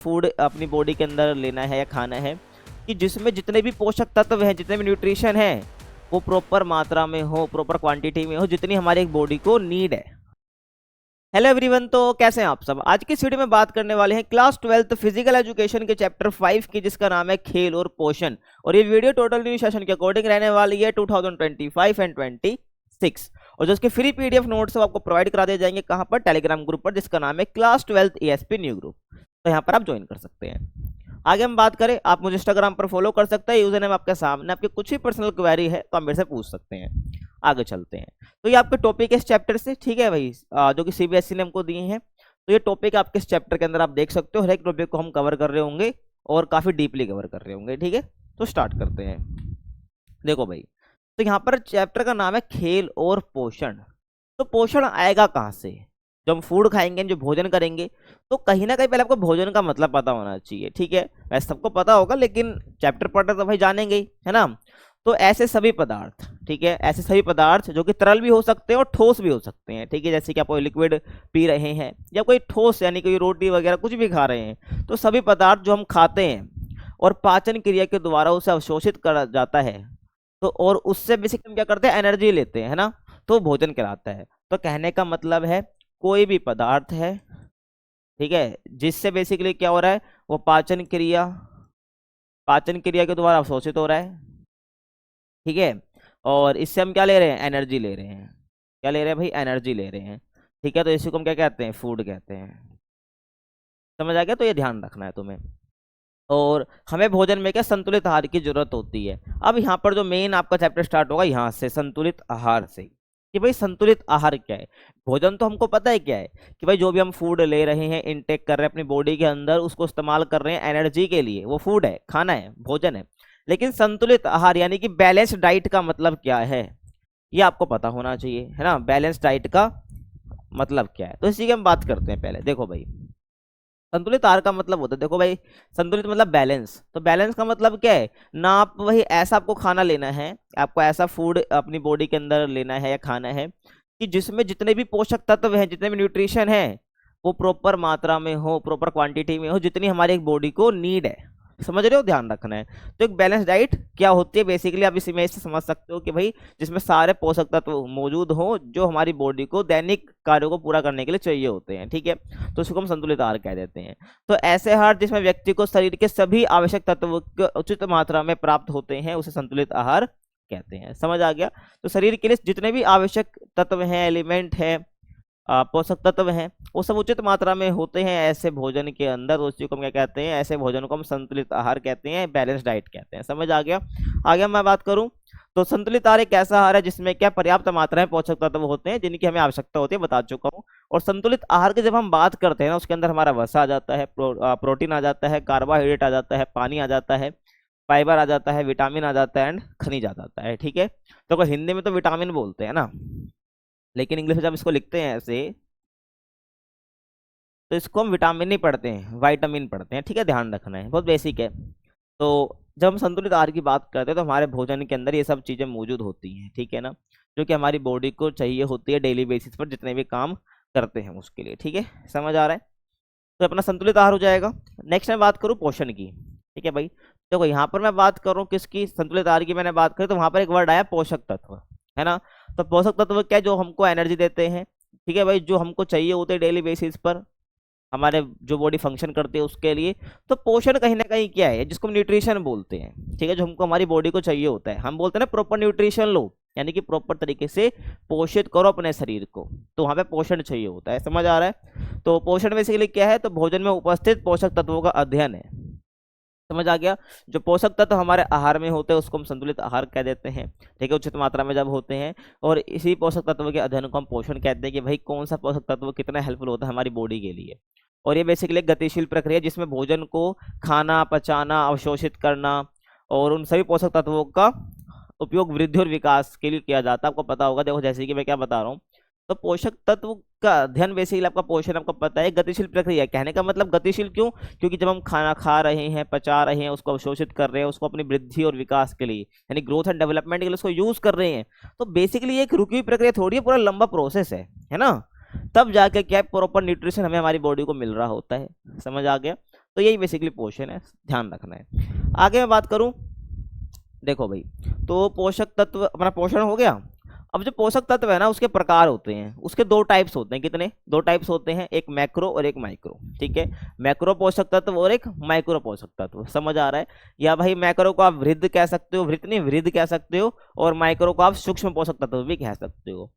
Food अपनी body के अंदर लेना है या खाना है कि जिसमें जितने भी पोषक तत्व हैं, जितने भी न्यूट्रिशन है, वो प्रॉपर मात्रा में हो, प्रॉपर क्वांटिटी में हो, जितनी हमारी एक बॉडी को नीड है। हेलो एवरीवन, तो कैसे हैं आप सब। आज की इस वीडियो में बात करने वाले हैं क्लास 12th फिजिकल एजुकेशन के चैप्टर 5 की, जिसका नाम है खेल और पोषण। और ये वीडियो टोटल न्यू सेशन के अकॉर्डिंग रहने वाली है 2025 एंड 26। और जो उसके फ्री पीडीएफ नोट्स आपको प्रोवाइड करा दिए जाएंगे कहां पर, टेलीग्राम ग्रुप पर, जिसका नाम है class 12th ESP new group. तो यहाँ पर आप ज्वाइन कर सकते हैं। आगे हम बात करें, आप मुझे इंस्टाग्राम पर फॉलो कर सकते हैं, यूजर नेम आपके सामने, आपकी कुछ भी पर्सनल क्वेरी है तो आप मेरे से पूछ सकते हैं। आगे चलते हैं, तो ये आपके टॉपिक है इस चैप्टर से, ठीक है भाई, जो कि सीबीएसई ने हमको दिए हैं। तो ये टॉपिक आपके इस चैप्टर के अंदर आप देख सकते हो, हर एक टॉपिक को हम कवर कर रहे होंगे और काफी डीपली कवर कर रहे होंगे, ठीक है। तो स्टार्ट करते हैं। देखो भाई, तो यहाँ पर चैप्टर का नाम है खेल और पोषण। तो पोषण आएगा कहाँ से? जब हम फूड खाएंगे, जो भोजन करेंगे, तो कहीं ना कहीं पहले आपको भोजन का मतलब पता होना चाहिए, ठीक है। वैसे सबको पता होगा, लेकिन चैप्टर पढ़कर तो भाई जानेंगे ही, है ना। तो ऐसे सभी पदार्थ, ठीक है, ऐसे सभी पदार्थ जो कि तरल भी हो सकते हैं और ठोस भी हो सकते हैं, ठीक है। जैसे कि आप कोई लिक्विड पी रहे हैं या कोई ठोस यानी कोई रोटी वगैरह कुछ भी खा रहे हैं, तो सभी पदार्थ जो हम खाते हैं और पाचन क्रिया के द्वारा उसे अवशोषित करा जाता है, तो और उससे बेसिकली हम क्या करते हैं, एनर्जी लेते हैं, है ना। तो भोजन कहलाता है। तो कहने का मतलब है कोई भी पदार्थ है, ठीक है, जिससे बेसिकली क्या हो रहा है, वो पाचन क्रिया के द्वारा अवशोषित हो रहा है, ठीक है। और इससे हम क्या ले रहे हैं, एनर्जी ले रहे हैं। क्या ले रहे हैं भाई, एनर्जी ले रहे हैं, ठीक है। तो इसी को हम क्या कहते हैं, फूड कहते हैं। समझ आ गया? तो ये ध्यान रखना है तुम्हें। और हमें भोजन में क्या, संतुलित आहार की जरूरत होती है। अब यहाँ पर जो मेन आपका चैप्टर स्टार्ट होगा यहाँ से, संतुलित आहार से, कि भाई संतुलित आहार क्या है। भोजन तो हमको पता है क्या है, कि भाई जो भी हम फूड ले रहे हैं, इनटेक कर रहे हैं अपनी बॉडी के अंदर, उसको इस्तेमाल कर रहे हैं एनर्जी के लिए, वो फूड है, खाना है, भोजन है। लेकिन संतुलित आहार यानी कि बैलेंस डाइट का मतलब क्या है, ये आपको पता होना चाहिए, है ना। बैलेंस डाइट का मतलब क्या है, तो इसी की हम बात करते हैं। पहले देखो भाई, संतुलित आहार का मतलब होता है, देखो भाई, संतुलित मतलब बैलेंस। तो बैलेंस का मतलब क्या है ना, आप वही ऐसा आपको खाना लेना है, आपको ऐसा फूड अपनी बॉडी के अंदर लेना है या खाना है कि जिसमें जितने भी पोषक तत्व हैं, जितने भी न्यूट्रिशन है, वो प्रॉपर मात्रा में हो, प्रॉपर क्वांटिटी में हो, जितनी हमारी एक बॉडी को नीड है। समझ रहे हो? ध्यान रखना है। तो एक बैलेंस डाइट क्या होती है, बेसिकली आप इस इमेज से समझ सकते हो कि भाई जिसमें सारे पोषक तत्व मौजूद हो जो हमारी बॉडी को दैनिक कार्यों को पूरा करने के लिए चाहिए होते हैं, ठीक है। तो इसको हम संतुलित आहार कह देते हैं। तो ऐसे आहार जिसमें व्यक्ति को शरीर के सभी आवश्यक तत्व उचित मात्रा में प्राप्त होते हैं, उसे संतुलित आहार कहते हैं। समझ आ गया? तो शरीर के लिए जितने भी आवश्यक तत्व हैं, एलिमेंट है, पोषक तत्व हैं, वो सब उचित मात्रा में होते हैं ऐसे भोजन के अंदर, उसी को हम क्या कहते हैं, ऐसे भोजन को हम संतुलित आहार कहते हैं, बैलेंस डाइट कहते हैं। समझ आ गया? आगे मैं बात करूं तो संतुलित आहार एक ऐसा आहार है जिसमें क्या पर्याप्त मात्रा में पोषक तत्व होते हैं जिनकी हमें आवश्यकता होती है, बता चुका हूं। और संतुलित आहार की जब हम बात करते हैं ना, उसके अंदर हमारा वसा आ जाता है, प्रोटीन आ जाता है, कार्बोहाइड्रेट आ जाता है, पानी आ जाता है, फाइबर आ जाता है, विटामिन आ जाता है एंड खनिज आ जाता है, ठीक है। तो हिंदी में तो विटामिन बोलते हैं ना, लेकिन इंग्लिश में जब इसको लिखते हैं ऐसे, तो इसको हम विटामिन नहीं पढ़ते हैं, विटामिन पढ़ते हैं, ठीक है। ध्यान रखना है, बहुत बेसिक है। तो जब हम संतुलित आहार की बात करते हैं तो हमारे भोजन के अंदर ये सब चीज़ें मौजूद होती हैं, ठीक है ना, जो कि हमारी बॉडी को चाहिए होती है डेली बेसिस पर, जितने भी काम करते हैं उसके लिए, ठीक है। समझ आ रहा है? तो अपना संतुलित आहार हो जाएगा। नेक्स्ट मैं बात करूँ पोषण की, ठीक है भाई। देखो यहाँ पर मैं बात कर रहा हूँ किसकी, संतुलित आहार की मैंने बात करी, तो वहाँ पर एक वर्ड आया पोषक तत्व, है ना। तो पोषक तत्व क्या है, जो हमको एनर्जी देते हैं, ठीक है भाई, जो हमको चाहिए होते हैं डेली बेसिस पर, हमारे जो बॉडी फंक्शन करती है उसके लिए। तो पोषण कहीं ना कहीं क्या है, जिसको हम न्यूट्रिशन बोलते हैं, ठीक है, जो हमको हमारी बॉडी को चाहिए होता है, हम बोलते हैं ना प्रॉपर न्यूट्रिशन लो, यानी कि प्रॉपर तरीके से पोषित करो अपने शरीर को, तो वहाँ पे पोषण चाहिए होता है। समझ आ रहा है? तो पोषण बेसिकली क्या है, तो भोजन में उपस्थित पोषक तत्वों का अध्ययन है। समझ आ गया? जो पोषक तत्व हमारे आहार में होते हैं उसको हम संतुलित आहार कह देते हैं, ठीक है, उचित मात्रा में जब होते हैं। और इसी पोषक तत्व के अध्ययन को हम पोषण कहते हैं, कि भाई कौन सा पोषक तत्व कितना हेल्पफुल होता है हमारी बॉडी के लिए। और ये बेसिकली एक गतिशील प्रक्रिया जिसमें भोजन को खाना, पचाना, अवशोषित करना और उन सभी पोषक तत्वों का उपयोग वृद्धि और विकास के लिए किया जाता है। आपको पता होगा, देखो जैसे कि मैं क्या बता रहा हूँ, तो पोषक तत्व का अध्ययन बेसिकली आपका पोषण, आपको पता है गतिशील प्रक्रिया। कहने का मतलब गतिशील क्यों, क्योंकि जब हम खाना खा रहे हैं, पचा रहे हैं, उसको अवशोषित कर रहे हैं, उसको अपनी वृद्धि और विकास के लिए यानी ग्रोथ एंड डेवलपमेंट के लिए उसको यूज कर रहे हैं, तो बेसिकली ये एक रुकी हुई प्रक्रिया थोड़ी है, पूरा लंबा प्रोसेस है ना। तब जाके क्या प्रॉपर न्यूट्रिशन हमें हमारी बॉडी को मिल रहा होता है। समझ आ गया? तो यही बेसिकली पोषण है, ध्यान रखना है। आगे मैं बात करूं, देखो भाई, तो पोषक तत्व अपना पोषण हो गया। अब जो पोषक तत्व है ना उसके प्रकार होते हैं, उसके दो टाइप्स होते हैं। कितने? दो टाइप्स होते हैं, एक मैक्रो और एक माइक्रो। ठीक है, मैक्रो पोषक तत्व और एक माइक्रो पोषक तत्व, समझ आ रहा है? या भाई मैक्रो को आप वृद्ध कह सकते हो, वृत्त नहीं वृद्ध कह सकते हो, और माइक्रो को आप सूक्ष्म पोषक तत्व भी कह सकते हो।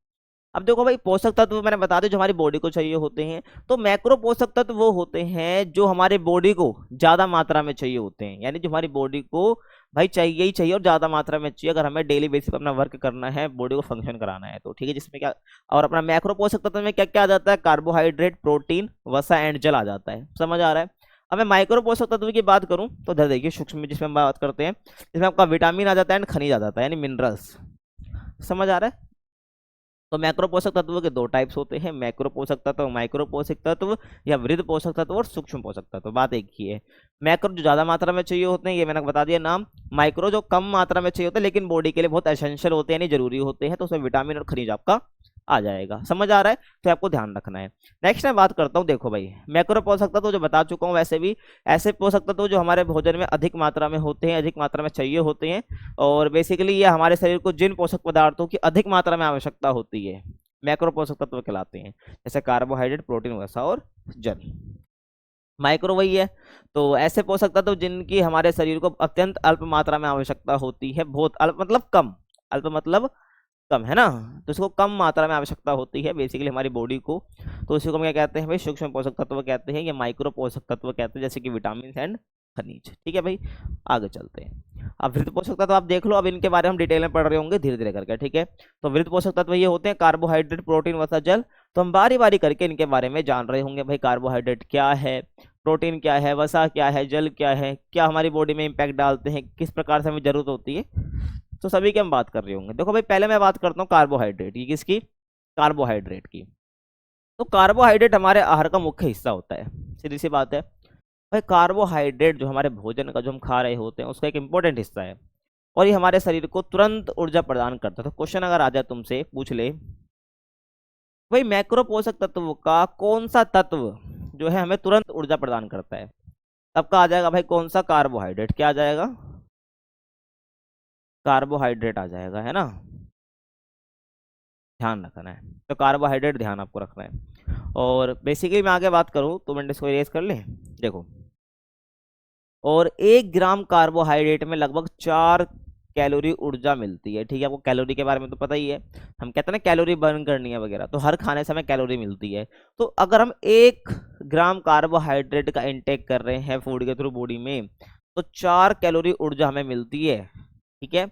अब देखो भाई, पोषक तत्व मैंने बता दिया जो हमारी बॉडी को चाहिए होते हैं। तो मैक्रो पोषक तत्व वो होते हैं जो हमारे बॉडी को ज्यादा मात्रा में चाहिए होते हैं, यानी जो हमारी बॉडी को भाई चाहिए ही चाहिए और ज्यादा मात्रा में चाहिए, अगर हमें डेली बेसिस पर अपना वर्क करना है, बॉडी को फंक्शन कराना है तो। ठीक है, जिसमें क्या, और अपना मैक्रो पोषक तत्व में क्या क्या आ जाता है? कार्बोहाइड्रेट, प्रोटीन, वसा एंड जल आ जाता है, समझ आ रहा है? अब मैं माइक्रो पोषक तत्व की बात करूं तो इधर देखिए, सूक्ष्म जिसमें हम बात करते हैं, जिसमें आपका विटामिन आ जाता है एंड खनिज आ जाता है, यानी मिनरल्स, समझ आ रहा है? तो मैक्रो पोषक तत्व के दो टाइप्स होते हैं, मैक्रो पोषक तत्व, माइक्रो पोषक तत्व, या वृद्ध पोषक तत्व और सूक्ष्म पोषक तत्व। बात एक ही है। मैक्रो जो ज्यादा मात्रा में चाहिए होते हैं, ये मैंने बता दिया नाम। माइक्रो जो कम मात्रा में चाहिए होते हैं लेकिन बॉडी के लिए बहुत एसेंशियल होते हैं, यानी जरूरी होते हैं, तो उसमें विटामिन और खनिज आपका आ जाएगा, समझ आ रहा है? तो आपको ध्यान रखना है। नेक्स्ट मैं बात करता हूँ, देखो भाई, मैक्रो पोषक तत्व जो बता चुका हूँ, वैसे भी ऐसे पोषक तत्व जो हमारे भोजन में अधिक मात्रा में होते हैं, अधिक मात्रा में चाहिए होते हैं, और बेसिकली ये हमारे शरीर को जिन पोषक पदार्थों की अधिक मात्रा में आवश्यकता होती है, मैक्रो पोषक तत्व कहलाते हैं, जैसे कार्बोहाइड्रेट, प्रोटीन, वसा और जल। माइक्रो वही है, तो ऐसे पोषक तत्व जिनकी हमारे शरीर को अत्यंत अल्प मात्रा में आवश्यकता होती है, बहुत अल्प मतलब कम, अल्प मतलब कम है ना, तो इसको कम मात्रा में आवश्यकता होती है बेसिकली हमारी बॉडी को, तो इसी को हम क्या कहते हैं भाई? सूक्ष्म पोषक तत्व कहते हैं, या माइक्रो पोषक तत्व कहते हैं, जैसे कि विटामिन एंड खनिज। ठीक है भाई, आगे चलते हैं। अब वृत्त पोषक तत्व आप देख लो, अब इनके बारे में हम डिटेल में पढ़ रहे होंगे धीरे धीरे करके। ठीक है, तो वृत्त पोषक तत्व ये होते हैं कार्बोहाइड्रेट, प्रोटीन, वसा, जल। तो हम बारी बारी करके इनके बारे में जान रहे होंगे भाई, कार्बोहाइड्रेट क्या है, प्रोटीन क्या है, वसा क्या है, जल क्या है, क्या हमारी बॉडी में इंपैक्ट डालते हैं, किस प्रकार से हमें जरूरत होती है, तो सभी की हम बात कर रहे होंगे। देखो भाई, पहले मैं बात करता हूँ कार्बोहाइड्रेट की, किसकी? कार्बोहाइड्रेट की। तो कार्बोहाइड्रेट हमारे आहार का मुख्य हिस्सा होता है, सीधी सी बात है भाई। कार्बोहाइड्रेट जो हमारे भोजन का जो हम खा रहे होते हैं उसका एक इंपॉर्टेंट हिस्सा है, और ये हमारे शरीर को तुरंत ऊर्जा प्रदान करता है। तो क्वेश्चन अगर आ जाए तुमसे, पूछ ले भाई, मैक्रो पोषक तत्व का कौन सा तत्व जो है हमें तुरंत ऊर्जा प्रदान करता है, तब का आ जाएगा भाई कौन सा? कार्बोहाइड्रेट। क्या आ जाएगा? कार्बोहाइड्रेट आ जाएगा, है ना? ध्यान रखना है, तो कार्बोहाइड्रेट ध्यान आपको रखना है। और बेसिकली मैं आगे बात करूं तो मैंने इसको इरेज कर ले, देखो, और 1 ग्राम कार्बोहाइड्रेट में लगभग 4 कैलोरी ऊर्जा मिलती है। ठीक है, आपको कैलोरी के बारे में तो पता ही है, हम कहते हैं ना कैलोरी बर्न करनी है वगैरह, तो हर खाने से हमें कैलोरी मिलती है। तो अगर हम 1 ग्राम कार्बोहाइड्रेट का इंटेक कर रहे हैं फूड के थ्रू बॉडी में, तो 4 कैलोरी ऊर्जा हमें मिलती है। ठीक है,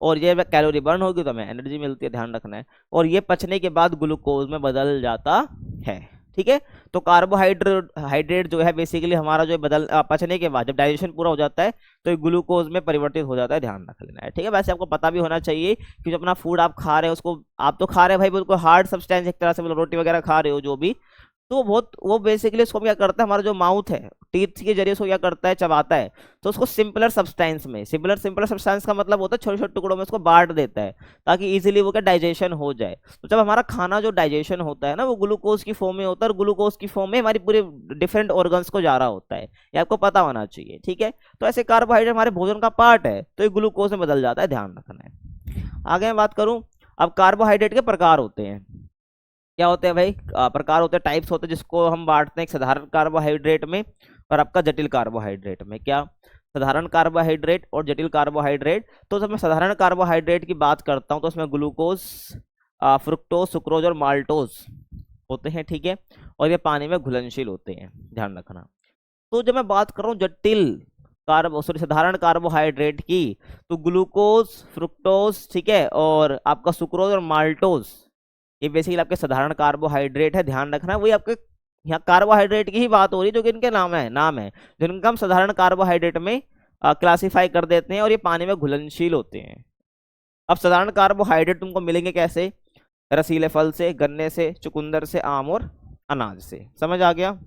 और ये कैलोरी बर्न होगी तो हमें एनर्जी मिलती है, ध्यान रखना है। और ये पचने के बाद ग्लूकोज में बदल जाता है। ठीक है, तो कार्बोहाइड्रेट जो है बेसिकली हमारा जो पचने के बाद जब डाइजेशन पूरा हो जाता है तो ये ग्लूकोज में परिवर्तित हो जाता है, ध्यान रख लेना है। ठीक है, वैसे आपको पता भी होना चाहिए कि जो अपना फूड आप खा रहे हो उसको, आप तो खा रहे हैं भाई बिल्कुल हार्ड सब्सटेंस एक तरह से, मतलब रोटी वगैरह खा रहे हो जो भी, तो वो बेसिकली उसको क्या करता है, हमारा जो माउथ है टीथ के जरिए उसको क्या करता है? चबाता है। तो उसको सिंपलर सब्सटेंस में, सिंपलर सब्सटेंस का मतलब होता है छोटे छोटे टुकड़ों में उसको बांट देता है ताकि इजीली वो क्या डाइजेशन हो जाए। तो जब हमारा खाना जो डाइजेशन होता है ना वो ग्लूकोज की फॉर्म में होता है, और ग्लूकोज की फॉर्म में हमारी पूरे डिफरेंट ऑर्गन्स को जा रहा होता है, ये आपको पता होना चाहिए। ठीक है, तो ऐसे कार्बोहाइड्रेट हमारे भोजन का पार्ट है, तो ये ग्लूकोज में बदल जाता है, ध्यान रखना है। आगे मैं बात करूं, अब कार्बोहाइड्रेट के प्रकार होते हैं, क्या होते हैं भाई? प्रकार होते हैं, टाइप्स होते हैं, जिसको हम बांटते हैं एक साधारण कार्बोहाइड्रेट में और आपका जटिल कार्बोहाइड्रेट में। क्या? साधारण कार्बोहाइड्रेट और जटिल कार्बोहाइड्रेट। तो जब मैं साधारण कार्बोहाइड्रेट की बात करता हूं तो उसमें ग्लूकोज, फ्रुक्टोज, सुक्रोज और माल्टोज होते हैं। ठीक है, और ये पानी में घुलनशील होते हैं, ध्यान रखना। तो जब मैं बात कर रहा हूँ साधारण कार्बोहाइड्रेट की, तो ग्लूकोज, फ्रुक्टोज, ठीक है, और आपका सुक्रोज और माल्टोज, ये बेसिकली आपके साधारण कार्बोहाइड्रेट है, ध्यान रखना। वही आपके यहाँ कार्बोहाइड्रेट की ही बात हो रही है जो कि इनके नाम है जिनका हम साधारण कार्बोहाइड्रेट में क्लासिफाई कर देते हैं, और ये पानी में घुलनशील होते हैं। अब साधारण कार्बोहाइड्रेट तुमको मिलेंगे कैसे? रसीले फल से, गन्ने से, चुकंदर से, आम और अनाज से, समझ आ गया?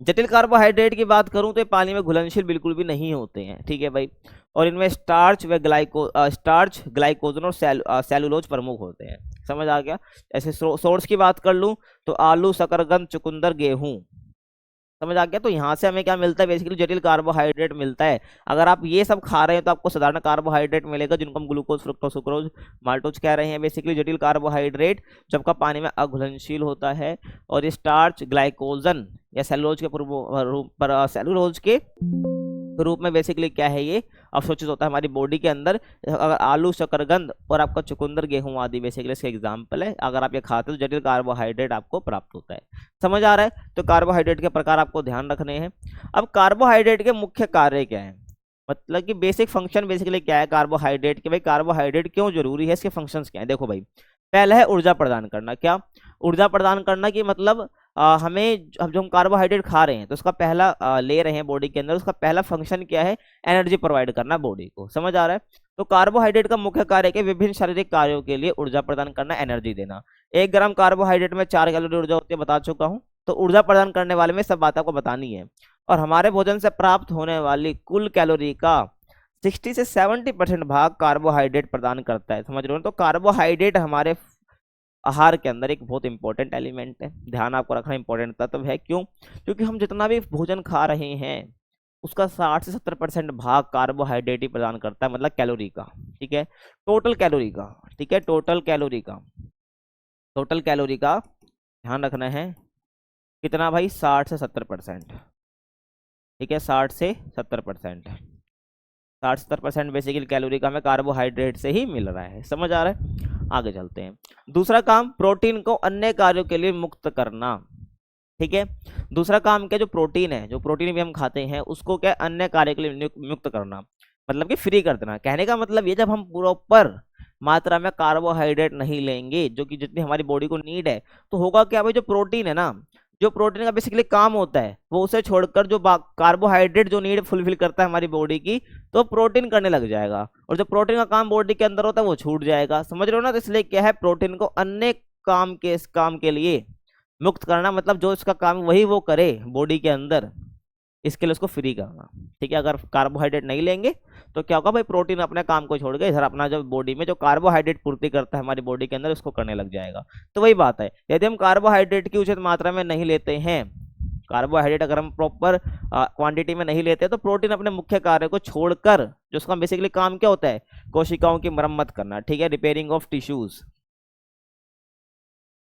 जटिल कार्बोहाइड्रेट की बात करूं तो ये पानी में घुलनशील बिल्कुल भी नहीं होते हैं। ठीक है भाई, और इनमें स्टार्च, ग्लाइकोजन और सेलुलोज प्रमुख होते हैं, समझ आ गया? ऐसे सोर्स की बात कर लूं तो आलू, शकरकंद, चुकंदर, गेहूं, समझ आ गया। तो यहाँ से हमें क्या मिलता है, बेसिकली जटिल कार्बोहाइड्रेट मिलता है। अगर आप ये सब खा रहे हैं तो आपको साधारण कार्बोहाइड्रेट मिलेगा, जिनको हम ग्लूकोज, फ्रुक्टोज, सुक्रोज, माल्टोज कह रहे हैं। बेसिकली जटिल कार्बोहाइड्रेट जब आपका पानी में अघुलनशील होता है और ये स्टार्च, ग्लाइकोजन या सेलुलोज के सेलुलोज के रूप में बेसिकली क्या है, ये अवशोषित होता है हमारी बॉडी के अंदर। अगर आलू, शकरकंद और आपका चुकंदर, गेहूं आदि बेसिकली इसके एग्जाम्पल है। अगर आप ये खाते हो तो जटिल कार्बोहाइड्रेट आपको प्राप्त होता है। समझ आ रहा है। तो कार्बोहाइड्रेट के प्रकार आपको ध्यान रखने हैं। अब कार्बोहाइड्रेट के मुख्य कार्य क्या है, मतलब कि बेसिक फंक्शन बेसिकली क्या है कार्बोहाइड्रेट के, भाई कार्बोहाइड्रेट क्यों जरूरी है, इसके फंक्शंस क्या है। देखो भाई, पहला है ऊर्जा प्रदान करना। क्या ऊर्जा प्रदान करना की मतलब हमें अब जो हम कार्बोहाइड्रेट खा रहे हैं तो उसका पहला ले रहे हैं बॉडी के अंदर, उसका पहला फंक्शन क्या है, एनर्जी प्रोवाइड करना बॉडी को। समझ आ रहा है। तो कार्बोहाइड्रेट का मुख्य कार्य है विभिन्न शारीरिक कार्यों के लिए ऊर्जा प्रदान करना, एनर्जी देना। 1 ग्राम कार्बोहाइड्रेट में 4 कैलोरी ऊर्जा होती है, बता चुका हूँ। तो ऊर्जा प्रदान करने वाले में सब बात आपको बतानी है। और हमारे भोजन से प्राप्त होने वाली कुल कैलोरी का 60 से 70% भाग कार्बोहाइड्रेट प्रदान करता है। समझ रहे हो। तो कार्बोहाइड्रेट हमारे आहार के अंदर एक बहुत इंपॉर्टेंट एलिमेंट है, ध्यान आपको रखना, इंपॉर्टेंट तत्व है। क्यों? क्योंकि हम जितना भी भोजन खा रहे हैं उसका 60 से 70% भाग कार्बोहाइड्रेट ही प्रदान करता है, मतलब कैलोरी का। ठीक है, टोटल कैलोरी का। ठीक है, टोटल कैलोरी का, टोटल कैलोरी का ध्यान रखना है। कितना भाई? 60 से 70%। ठीक है, 60 से 70%, 60-70% बेसिकली कैलोरी का हमें कार्बोहाइड्रेट से ही मिल रहा है। समझ आ रहा है। आगे चलते हैं। दूसरा काम, प्रोटीन को अन्य कार्यों के लिए मुक्त करना। ठीक है, दूसरा काम क्या, जो प्रोटीन है, जो प्रोटीन भी हम खाते हैं उसको क्या अन्य कार्य के लिए मुक्त करना, मतलब कि फ्री कर देना। कहने का मतलब ये, जब हम प्रॉपर मात्रा में कार्बोहाइड्रेट नहीं लेंगे जो कि जितनी हमारी बॉडी को नीड है, तो होगा क्या भाई, जो प्रोटीन है ना, जो प्रोटीन का बेसिकली काम होता है वो उसे छोड़कर जो कार्बोहाइड्रेट जो नीड फुलफिल करता है हमारी बॉडी की, तो प्रोटीन करने लग जाएगा। और जो प्रोटीन का काम बॉडी के अंदर होता है वो छूट जाएगा। समझ रहे हो ना। तो इसलिए क्या है, प्रोटीन को अन्य काम के लिए मुक्त करना, मतलब जो इसका काम वही वो करे बॉडी के अंदर, इसके लिए उसको फ्री करना। ठीक है, अगर कार्बोहाइड्रेट नहीं लेंगे तो क्या होगा भाई, प्रोटीन अपने काम को छोड़ के इधर अपना जो बॉडी में जो कार्बोहाइड्रेट पूर्ति करता है हमारी बॉडी के अंदर उसको करने लग जाएगा। तो वही बात है, यदि हम कार्बोहाइड्रेट की उचित मात्रा में नहीं लेते हैं, कार्बोहाइड्रेट अगर हम प्रॉपर क्वांटिटी में नहीं लेते तो प्रोटीन अपने मुख्य कार्य को छोड़कर, जो उसका बेसिकली काम क्या होता है, कोशिकाओं की मरम्मत करना। ठीक है, रिपेयरिंग ऑफ टिश्यूज।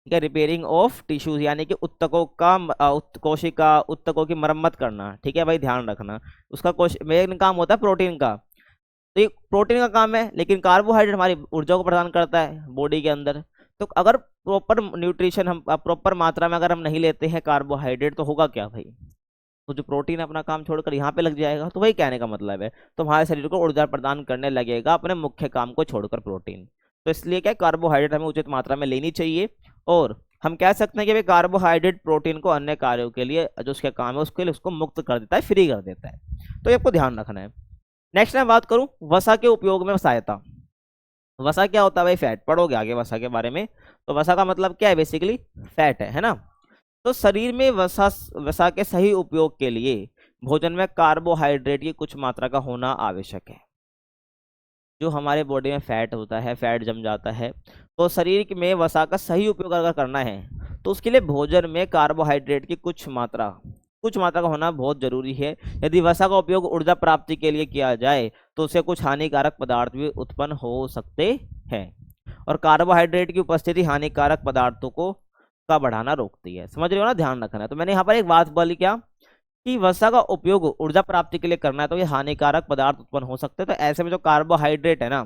ठीक है, रिपेयरिंग ऑफ टिश्यूज यानी कि उत्तकों का कोशिका उत्तकों की मरम्मत करना। ठीक है भाई, ध्यान रखना। उसका मेन काम होता है प्रोटीन का। तो ये प्रोटीन का काम है, लेकिन कार्बोहाइड्रेट हमारी ऊर्जा को प्रदान करता है बॉडी के अंदर। तो अगर प्रॉपर न्यूट्रिशन हम प्रॉपर मात्रा में अगर हम नहीं लेते हैं कार्बोहाइड्रेट, तो होगा क्या भाई, तो जो प्रोटीन अपना काम छोड़कर यहाँ पे लग जाएगा। तो वही कहने का मतलब है, तो हमारे शरीर को ऊर्जा प्रदान करने लगेगा अपने मुख्य काम को छोड़कर प्रोटीन। तो इसलिए क्या, कार्बोहाइड्रेट हमें उचित मात्रा में लेनी चाहिए। और हम कह सकते हैं कि भाई कार्बोहाइड्रेट प्रोटीन को अन्य कार्यों के लिए जो उसके काम है उसके लिए उसको मुक्त कर देता है, फ्री कर देता है। तो ये आपको ध्यान रखना है। नेक्स्ट मैं बात करूं वसा के उपयोग में सहायता। वसा क्या होता है भाई, फैट। पढ़ोगे आगे वसा के बारे में। तो वसा का मतलब क्या है, बेसिकली फैट है ना। तो शरीर में वसा के सही उपयोग के लिए भोजन में कार्बोहाइड्रेट की कुछ मात्रा का होना आवश्यक है। जो हमारे बॉडी में फैट होता है, फैट जम जाता है, तो शरीर में वसा का सही उपयोग अगर करना है तो उसके लिए भोजन में कार्बोहाइड्रेट की कुछ मात्रा का होना बहुत जरूरी है। यदि वसा का उपयोग ऊर्जा प्राप्ति के लिए किया जाए तो उससे कुछ हानिकारक पदार्थ भी उत्पन्न हो सकते हैं, और कार्बोहाइड्रेट की उपस्थिति हानिकारक पदार्थों को का बढ़ाना रोकती है। समझ रहे हो ना, ध्यान रखना है। तो मैंने यहाँ पर एक बात बोली क्या, कि वसा का उपयोग ऊर्जा प्राप्ति के लिए करना है तो ये हानिकारक पदार्थ उत्पन्न हो सकते हैं। तो ऐसे में जो कार्बोहाइड्रेट है ना,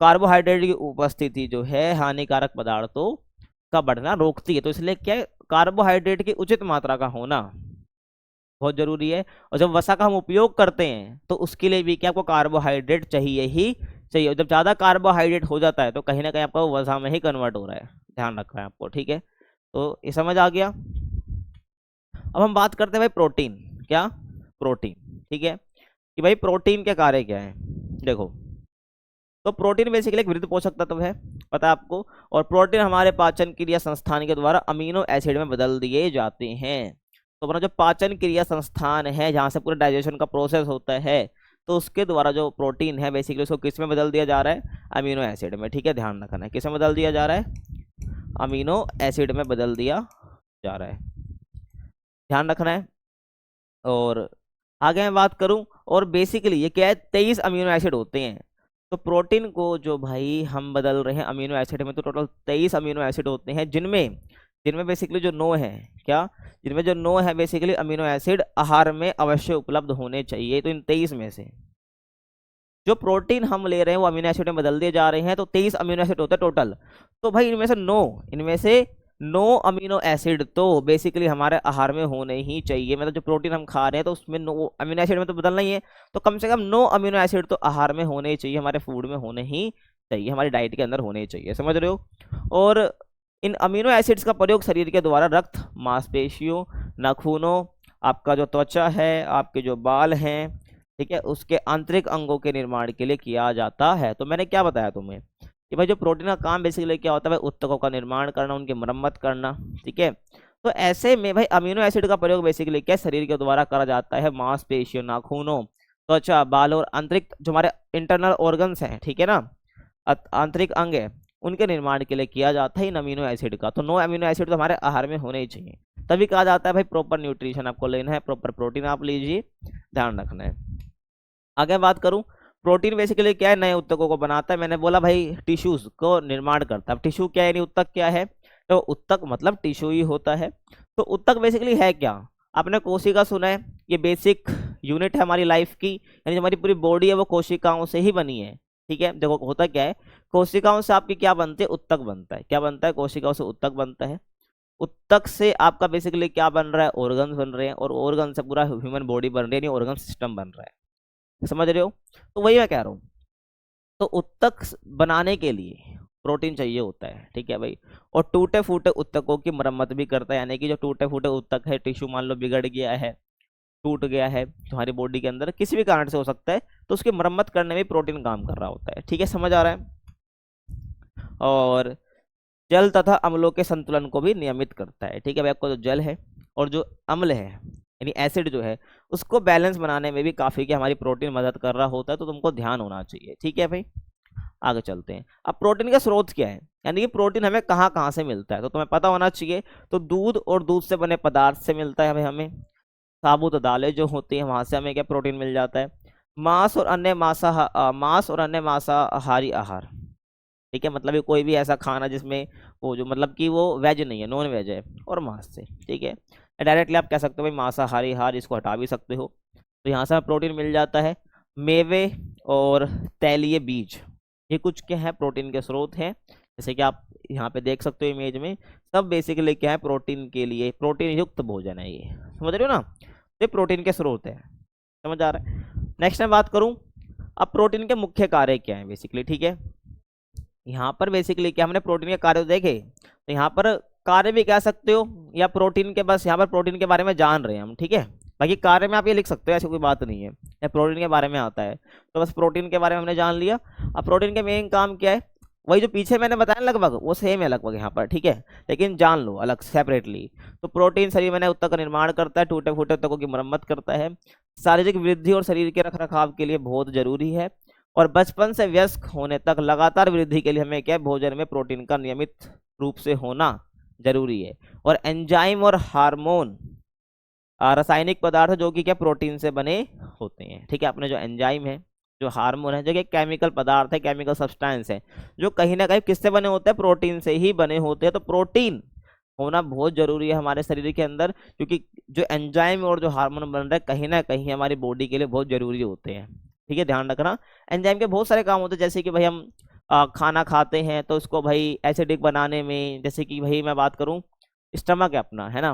कार्बोहाइड्रेट की उपस्थिति जो है हानिकारक पदार्थों का बढ़ना रोकती है। तो इसलिए क्या है, कार्बोहाइड्रेट की उचित मात्रा का होना बहुत जरूरी है। और जब वसा का हम उपयोग करते हैं तो उसके लिए भी क्या, आपको कार्बोहाइड्रेट चाहिए ही चाहिए। और जब ज्यादा कार्बोहाइड्रेट हो जाता है तो कहीं ना कहीं आपका वो वसा में ही कन्वर्ट हो रहा है, ध्यान रखना है आपको। ठीक है, तो ये समझ आ गया। अब हम बात करते हैं भाई प्रोटीन। क्या? प्रोटीन। ठीक है, कि भाई प्रोटीन के कार्य क्या है। देखो, तो प्रोटीन बेसिकली एक विरुद्ध पोषक तत्व है, पता है आपको। और प्रोटीन हमारे पाचन क्रिया संस्थान के द्वारा अमीनो एसिड में बदल दिए जाते हैं। तो अपना जो पाचन क्रिया संस्थान है, जहाँ से पूरा डाइजेशन का प्रोसेस होता है, तो उसके द्वारा जो प्रोटीन है बेसिकली उसको किस में बदल दिया जा रहा है, अमीनो एसिड में। ठीक है, ध्यान रखना है, किस में बदल दिया जा रहा है, अमीनो एसिड में बदल दिया जा रहा है, ध्यान रखना है। और आगे मैं बात करूं, और बेसिकली ये क्या है, 23 अमीनो एसिड होते हैं। तो प्रोटीन को जो भाई हम बदल रहे हैं अमीनो एसिड में, तो टोटल 23 अमीनो एसिड होते हैं, जिनमें जिनमें बेसिकली जो 9 है, क्या, जिनमें जो 9 है बेसिकली अमीनो एसिड आहार में अवश्य उपलब्ध होने चाहिए। तो इन 23 में से जो प्रोटीन हम ले रहे हैं वो अमीनो एसिड में बदल दिए जा रहे हैं, तो 23 अमीनो एसिड होता है टोटल। तो भाई इनमें से 9 अमीनो एसिड तो बेसिकली हमारे आहार में होने ही चाहिए। मतलब जो प्रोटीन हम खा रहे हैं तो उसमें 9 अमीनो एसिड में तो बदलना ही है, तो कम से कम 9 अमीनो एसिड तो आहार में होने ही चाहिए, हमारे फूड में होने ही चाहिए, हमारी डाइट के अंदर होने ही चाहिए, समझ रहे हो। और इन अमीनो एसिड्स का प्रयोग शरीर के द्वारा रक्त, मांसपेशियों, नाखूनों, आपका जो त्वचा है, आपके जो बाल हैं, ठीक है, उसके आंतरिक अंगों के निर्माण के लिए किया जाता है। तो मैंने क्या बताया तुम्हें कि भाई जो प्रोटीन का काम बेसिकली क्या होता है, भाई ऊतकों का निर्माण करना, उनकी मरम्मत करना, ठीक है। तो ऐसे में भाई अमीनो एसिड का प्रयोग बेसिकली क्या शरीर के द्वारा करा जाता है मांसपेशियों, नाखूनों, त्वचा, बाल और आंतरिक जो हमारे इंटरनल ऑर्गन्स हैं, ठीक है ना, आंतरिक अंग है, उनके निर्माण के लिए किया जाता है इन अमीनो एसिड का। तो 9 अमीनो एसिड तो हमारे आहार में होने ही चाहिए, तभी कहा जाता है भाई प्रॉपर न्यूट्रिशन आपको लेना है, प्रॉपर प्रोटीन आप लीजिए, ध्यान रखना है। आगे बात करूं, प्रोटीन बेसिकली क्या है, नए ऊतकों को बनाता है। मैंने बोला भाई टिश्यूज को निर्माण करता है। अब टिश्यू क्या है, यानी ऊतक क्या है, तो ऊतक मतलब टिश्यू ही होता है। तो ऊतक बेसिकली है क्या, आपने कोशिका सुना है, ये बेसिक यूनिट है हमारी लाइफ की, यानी जो हमारी पूरी बॉडी है वो कोशिकाओं से ही बनी है, ठीक है। देखो होता क्या है, कोशिकाओं से आपकी क्या बनती है, ऊतक बनता है। क्या बनता है, कोशिकाओं से ऊतक बनता है। ऊतक से आपका बेसिकली क्या बन रहा है, ऑर्गन्स बन रहे हैं, और ऑर्गन से पूरा ह्यूमन बॉडी बन रही है, यानी ऑर्गन सिस्टम बन रहा है, समझ रहे हो। तो वही मैं कह रहा हूँ, तो ऊतक बनाने के लिए प्रोटीन चाहिए होता है, ठीक है भाई। और टूटे फूटे ऊतकों की मरम्मत भी करता है, यानी कि जो टूटे फूटे ऊतक है, टिश्यू मान लो बिगड़ गया है, टूट गया है तुम्हारी बॉडी के अंदर, किसी भी कारण से हो सकता है, तो उसकी मरम्मत करने में प्रोटीन काम कर रहा होता है, ठीक है, समझ आ रहा है। और जल तथा अम्लों के संतुलन को भी नियमित करता है, ठीक है भाई। आपको जो जल है और जो अम्ल है, यानी एसिड जो है, उसको बैलेंस बनाने में भी काफी कि हमारी प्रोटीन मदद कर रहा होता है, तो तुमको ध्यान होना चाहिए, ठीक है भाई। आगे चलते हैं। अब प्रोटीन का स्रोत क्या है, यानी कि प्रोटीन हमें कहाँ कहाँ से मिलता है, तो तुम्हें पता होना चाहिए। तो दूध और दूध से बने पदार्थ से मिलता है भाई हमें। साबुत दालें जो होती हैं वहां से हमें क्या प्रोटीन मिल जाता है। मांस और अन्य मांसाहारी आहार, ठीक है, मतलब ये कोई भी ऐसा खाना जिसमें वो जो मतलब कि वो वेज नहीं है, नॉन वेज है, और मांस से, ठीक है। डायरेक्टली आप कह सकते हो भाई मांसाहारी आहार, इसको हटा भी सकते हो। तो यहाँ से हमें प्रोटीन मिल जाता है। मेवे और तैलीय बीज, ये कुछ क्या है, प्रोटीन के स्रोत हैं। जैसे कि आप यहाँ पे देख सकते हो इमेज में, सब बेसिकली क्या है, प्रोटीन के लिए प्रोटीन युक्त भोजन है ये, समझ रहे हो ना। ये प्रोटीन के स्रोत है, समझ आ रहा है। नेक्स्ट मैं बात करूं, अब प्रोटीन के मुख्य कार्य क्या है बेसिकली, ठीक है। यहाँ पर बेसिकली क्या हमने प्रोटीन के कार्य देखे, तो यहाँ पर कार्य भी कह सकते हो, या प्रोटीन के, बस यहाँ पर प्रोटीन के बारे में जान रहे हैं हम, ठीक है। बाकी कार्य में आप ये लिख सकते हो, ऐसी कोई बात नहीं है, या प्रोटीन के बारे में आता है, तो बस प्रोटीन के बारे में हमने जान लिया। अब प्रोटीन के मेन काम क्या है, वही जो पीछे मैंने बताया लगभग वो सेम है लगभग यहाँ पर, ठीक है, लेकिन जान लो अलग सेपरेटली। तो प्रोटीन शरीर में ऊतक का निर्माण करता है, टूटे फूटे ऊतकों की मरम्मत करता है, शारीरिक वृद्धि और शरीर के रख रखाव के लिए बहुत जरूरी है, और बचपन से वयस्क होने तक लगातार वृद्धि के लिए हमें क्या भोजन में प्रोटीन का नियमित रूप से होना जरूरी है। और एंजाइम और हार्मोन, रासायनिक पदार्थ जो कि क्या प्रोटीन से बने होते हैं, ठीक है। अपने जो एंजाइम है, जो हार्मोन है, जो कि केमिकल पदार्थ है, केमिकल सब्सटेंस है, जो कहीं ना कहीं किससे बने होते हैं, प्रोटीन से ही बने होते हैं। तो प्रोटीन होना बहुत जरूरी है हमारे शरीर के अंदर, क्योंकि जो एंजाइम और जो हार्मोन बन रहे हैं कहीं ना कहीं हमारी बॉडी के लिए बहुत जरूरी होते हैं, ठीक है, ध्यान रखना। एंजाइम के बहुत सारे काम होते हैं, जैसे कि भाई हम खाना खाते हैं तो उसको भाई एसिडिक बनाने में, जैसे कि भाई मैं बात करूं, स्टमक है अपना, है ना,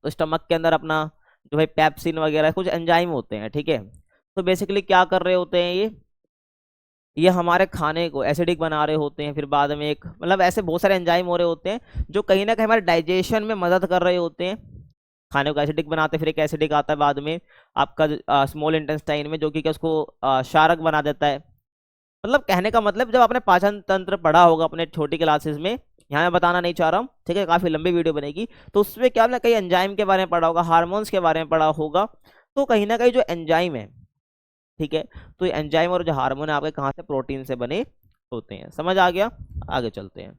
तो स्टमक के अंदर अपना जो भाई पेप्सिन वगैरह कुछ एंजाइम होते हैं, ठीक है। तो बेसिकली क्या कर रहे होते हैं ये हमारे खाने को एसिडिक बना रहे होते हैं, फिर बाद में एक मतलब ऐसे बहुत सारे एंजाइम हो रहे होते हैं जो कहीं ना कहीं हमारे डाइजेशन में मदद कर रहे होते हैं। खाने को एसिडिक बनाते, फिर एक एसिडिक आता है बाद में आपका स्मॉल इंटेस्टाइन में, जो कि क्या उसको क्षारक बना देता है। मतलब कहने का मतलब जब आपने पाचन तंत्र पढ़ा होगा अपने छोटी क्लासेस में, यहाँ मैं बताना नहीं चाह रहा हूँ, ठीक है, काफी लंबी वीडियो बनेगी, तो उसमें क्या आपने कई एंजाइम के बारे में पढ़ा होगा, हार्मोन्स के बारे में पढ़ा होगा। तो कहीं ना कहीं जो एंजाइम है, ठीक है, तो ये एंजाइम और जो हार्मोन है आपके कहाँ से, प्रोटीन से बने होते हैं, समझ आ गया। आगे चलते हैं।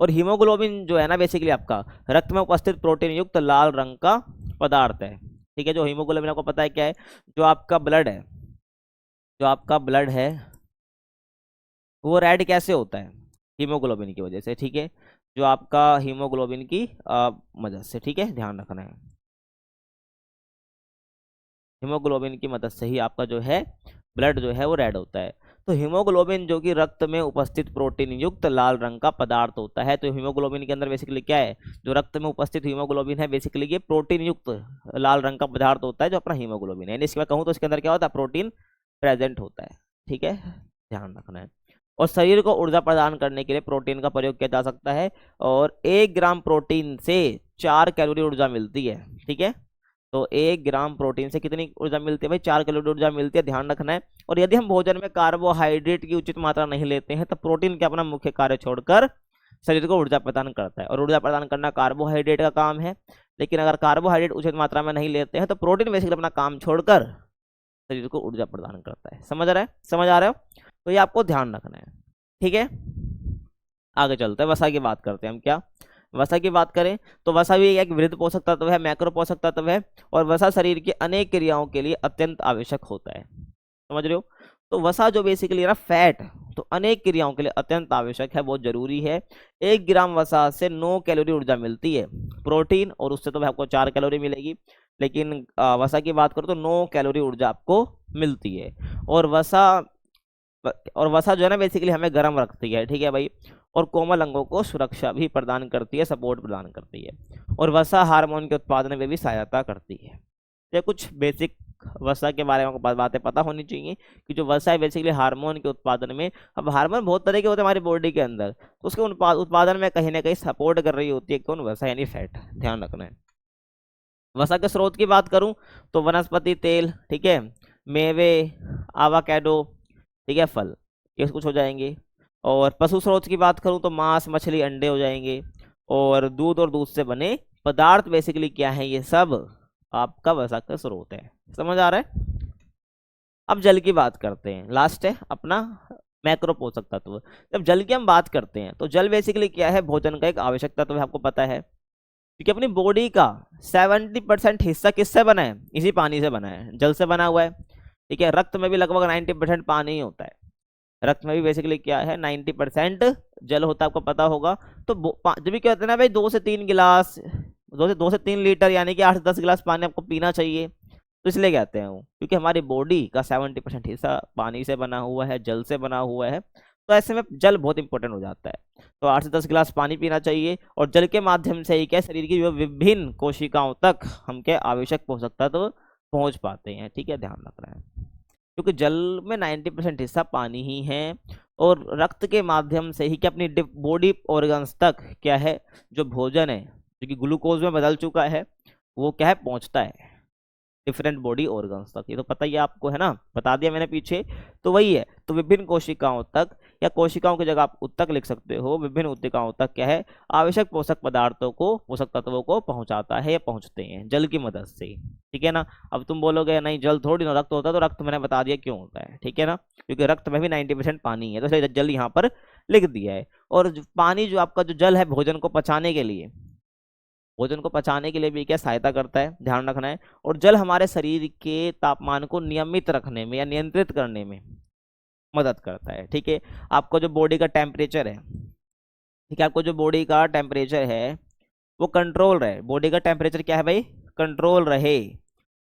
और हीमोग्लोबिन जो है ना बेसिकली आपका रक्त में उपस्थित प्रोटीन युक्त लाल रंग का पदार्थ है, ठीक है। जो हीमोग्लोबिन आपको पता है क्या है, जो आपका ब्लड है, जो आपका ब्लड है वो रेड कैसे होता है, हीमोग्लोबिन की वजह से, ठीक है। जो आपका हीमोग्लोबिन की मदद से, ठीक है, ध्यान रखना है। हीमोग्लोबिन की मदद से ही आपका जो है ब्लड जो है वो रेड होता है। तो हीमोग्लोबिन जो कि रक्त में उपस्थित प्रोटीन युक्त लाल रंग का पदार्थ होता है। तो हीमोग्लोबिन के अंदर बेसिकली क्या है, जो रक्त में उपस्थित हीमोग्लोबिन है बेसिकली ये प्रोटीन युक्त लाल रंग का पदार्थ होता है जो अपना हीमोग्लोबिन है। यानी इसके बाद कहूँ तो इसके अंदर क्या होता है, प्रोटीन प्रेजेंट होता है, ठीक है, ध्यान रखना है। और शरीर को ऊर्जा प्रदान करने के लिए प्रोटीन का प्रयोग किया जा सकता है। और 1 ग्राम प्रोटीन से 4 कैलोरी ऊर्जा मिलती है, ठीक है। तो 1 ग्राम प्रोटीन से कितनी ऊर्जा मिलती है भाई, 4 कैलोरी ऊर्जा मिलती है, ध्यान रखना है। और यदि हम भोजन में कार्बोहाइड्रेट की उचित मात्रा नहीं लेते हैं तो प्रोटीन क्या अपना मुख्य कार्य छोड़कर शरीर को ऊर्जा प्रदान करता है। और ऊर्जा प्रदान करना कार्बोहाइड्रेट का काम है। लेकिन अगर कार्बोहाइड्रेट उचित मात्रा में नहीं लेते हैं तो प्रोटीन बेसिकली अपना काम छोड़कर शरीर को ऊर्जा प्रदान करता है। समझ रहा है, समझ आ रहा है? तो ये आपको ध्यान रखना है, ठीक है। आगे चलते हैं, वसा की बात करते हैं हम। क्या वसा की बात करें तो वसा भी एक वृहद पोषक तत्व है, मैक्रो पोषक तत्व है। और वसा शरीर की अनेक क्रियाओं के लिए अत्यंत आवश्यक होता है। समझ रहे हो? तो वसा जो बेसिकली ना फैट, तो अनेक क्रियाओं के लिए अत्यंत आवश्यक है, बहुत जरूरी है। 1 ग्राम वसा से 9 कैलोरी ऊर्जा मिलती है। प्रोटीन और उससे तो आपको 4 कैलोरी मिलेगी, लेकिन वसा की बात करो तो 9 कैलोरी ऊर्जा आपको मिलती है। और वसा जो है ना बेसिकली हमें गर्म रखती है, ठीक है भाई। और कोमल अंगों को सुरक्षा भी प्रदान करती है, सपोर्ट प्रदान करती है। और वसा हार्मोन के उत्पादन में भी सहायता करती है। ये कुछ बेसिक वसा के बारे में बातें पता होनी चाहिए कि जो वसा है बेसिकली हार्मोन के उत्पादन में, अब हार्मोन बहुत तरह के होते हैं हमारी बॉडी के अंदर, तो उसके उत्पादन में कहीं ना कहीं सपोर्ट कर रही होती है कौन, वसा यानी फैट, ध्यान रखना है। वसा के स्रोत की बात करूं तो वनस्पति तेल, ठीक है, मेवे, आवाकैडो, ठीक है, फल, ये कुछ हो जाएंगे। और पशु स्रोत की बात करूं तो मांस, मछली, अंडे हो जाएंगे। और दूध से बने पदार्थ बेसिकली क्या है, ये सब आपका वसा का स्रोत है। समझ आ रहा है? अब जल की बात करते हैं, लास्ट है अपना मैक्रो पोषक तत्व। जब जल की हम बात करते हैं तो जल बेसिकली क्या है, भोजन का एक आवश्यक तत्व है, आपको पता है। क्योंकि अपनी बॉडी का 70% हिस्सा किससे बना है, इसी पानी से बना है, जल से बना हुआ है, ठीक है। रक्त में भी लगभग 90% पानी ही होता है। रक्त में भी बेसिकली क्या है, 90% जल होता है, आपको पता होगा। तो जब भी क्या होता है ना भाई, 2 से 3 गिलास, 2 से 3 लीटर यानी कि 8 से 10 गिलास पानी आपको पीना चाहिए। तो इसलिए कहते हैं वो, क्योंकि हमारी बॉडी का 70% हिस्सा पानी से बना हुआ है, जल से बना हुआ है। तो ऐसे में जल बहुत इंपॉर्टेंट हो जाता है। तो 8 से 10 गिलास पानी पीना चाहिए। और जल के माध्यम से ही क्या शरीर की विभिन्न कोशिकाओं तक हम क्या आवश्यक पोषक तत्व पहुंच पाते हैं, ठीक है, ध्यान रखना है। क्योंकि जल में 90% हिस्सा पानी ही है। और रक्त के माध्यम से ही क्या अपनी बॉडी ऑर्गन्स तक क्या है, जो भोजन है जो कि ग्लूकोज में बदल चुका है, वो क्या है पहुंचता है डिफरेंट बॉडी ऑर्गन्स तक। ये तो पता ही आपको है ना, बता दिया मैंने पीछे। तो वही है, तो विभिन्न कोशिकाओं तक, या कोशिकाओं की जगह आप उत्तक लिख सकते हो, विभिन्न उत्तकाओं तक क्या है आवश्यक पोषक पदार्थों को, पोषक तत्वों को पहुंचाता है या पहुंचते हैं जल की मदद से, ठीक है ना। अब तुम बोलोगे नहीं जल थोड़ी ना रक्त होता है, तो रक्त मैंने बता दिया क्यों होता है, ठीक है ना, क्योंकि रक्त में भी 90% पानी है, तो इसलिए जल यहाँ पर लिख दिया है। और पानी जो आपका जो जल है भोजन को पचाने के लिए, भोजन को पचाने के लिए भी क्या सहायता करता है, ध्यान रखना है। और जल हमारे शरीर के तापमान को नियमित रखने में या नियंत्रित करने में मदद करता है, ठीक है। आपको जो बॉडी का टेम्परेचर है, ठीक है, आपको जो बॉडी का टेम्परेचर है वो कंट्रोल रहे, बॉडी का टेम्परेचर क्या है भाई, कंट्रोल रहे,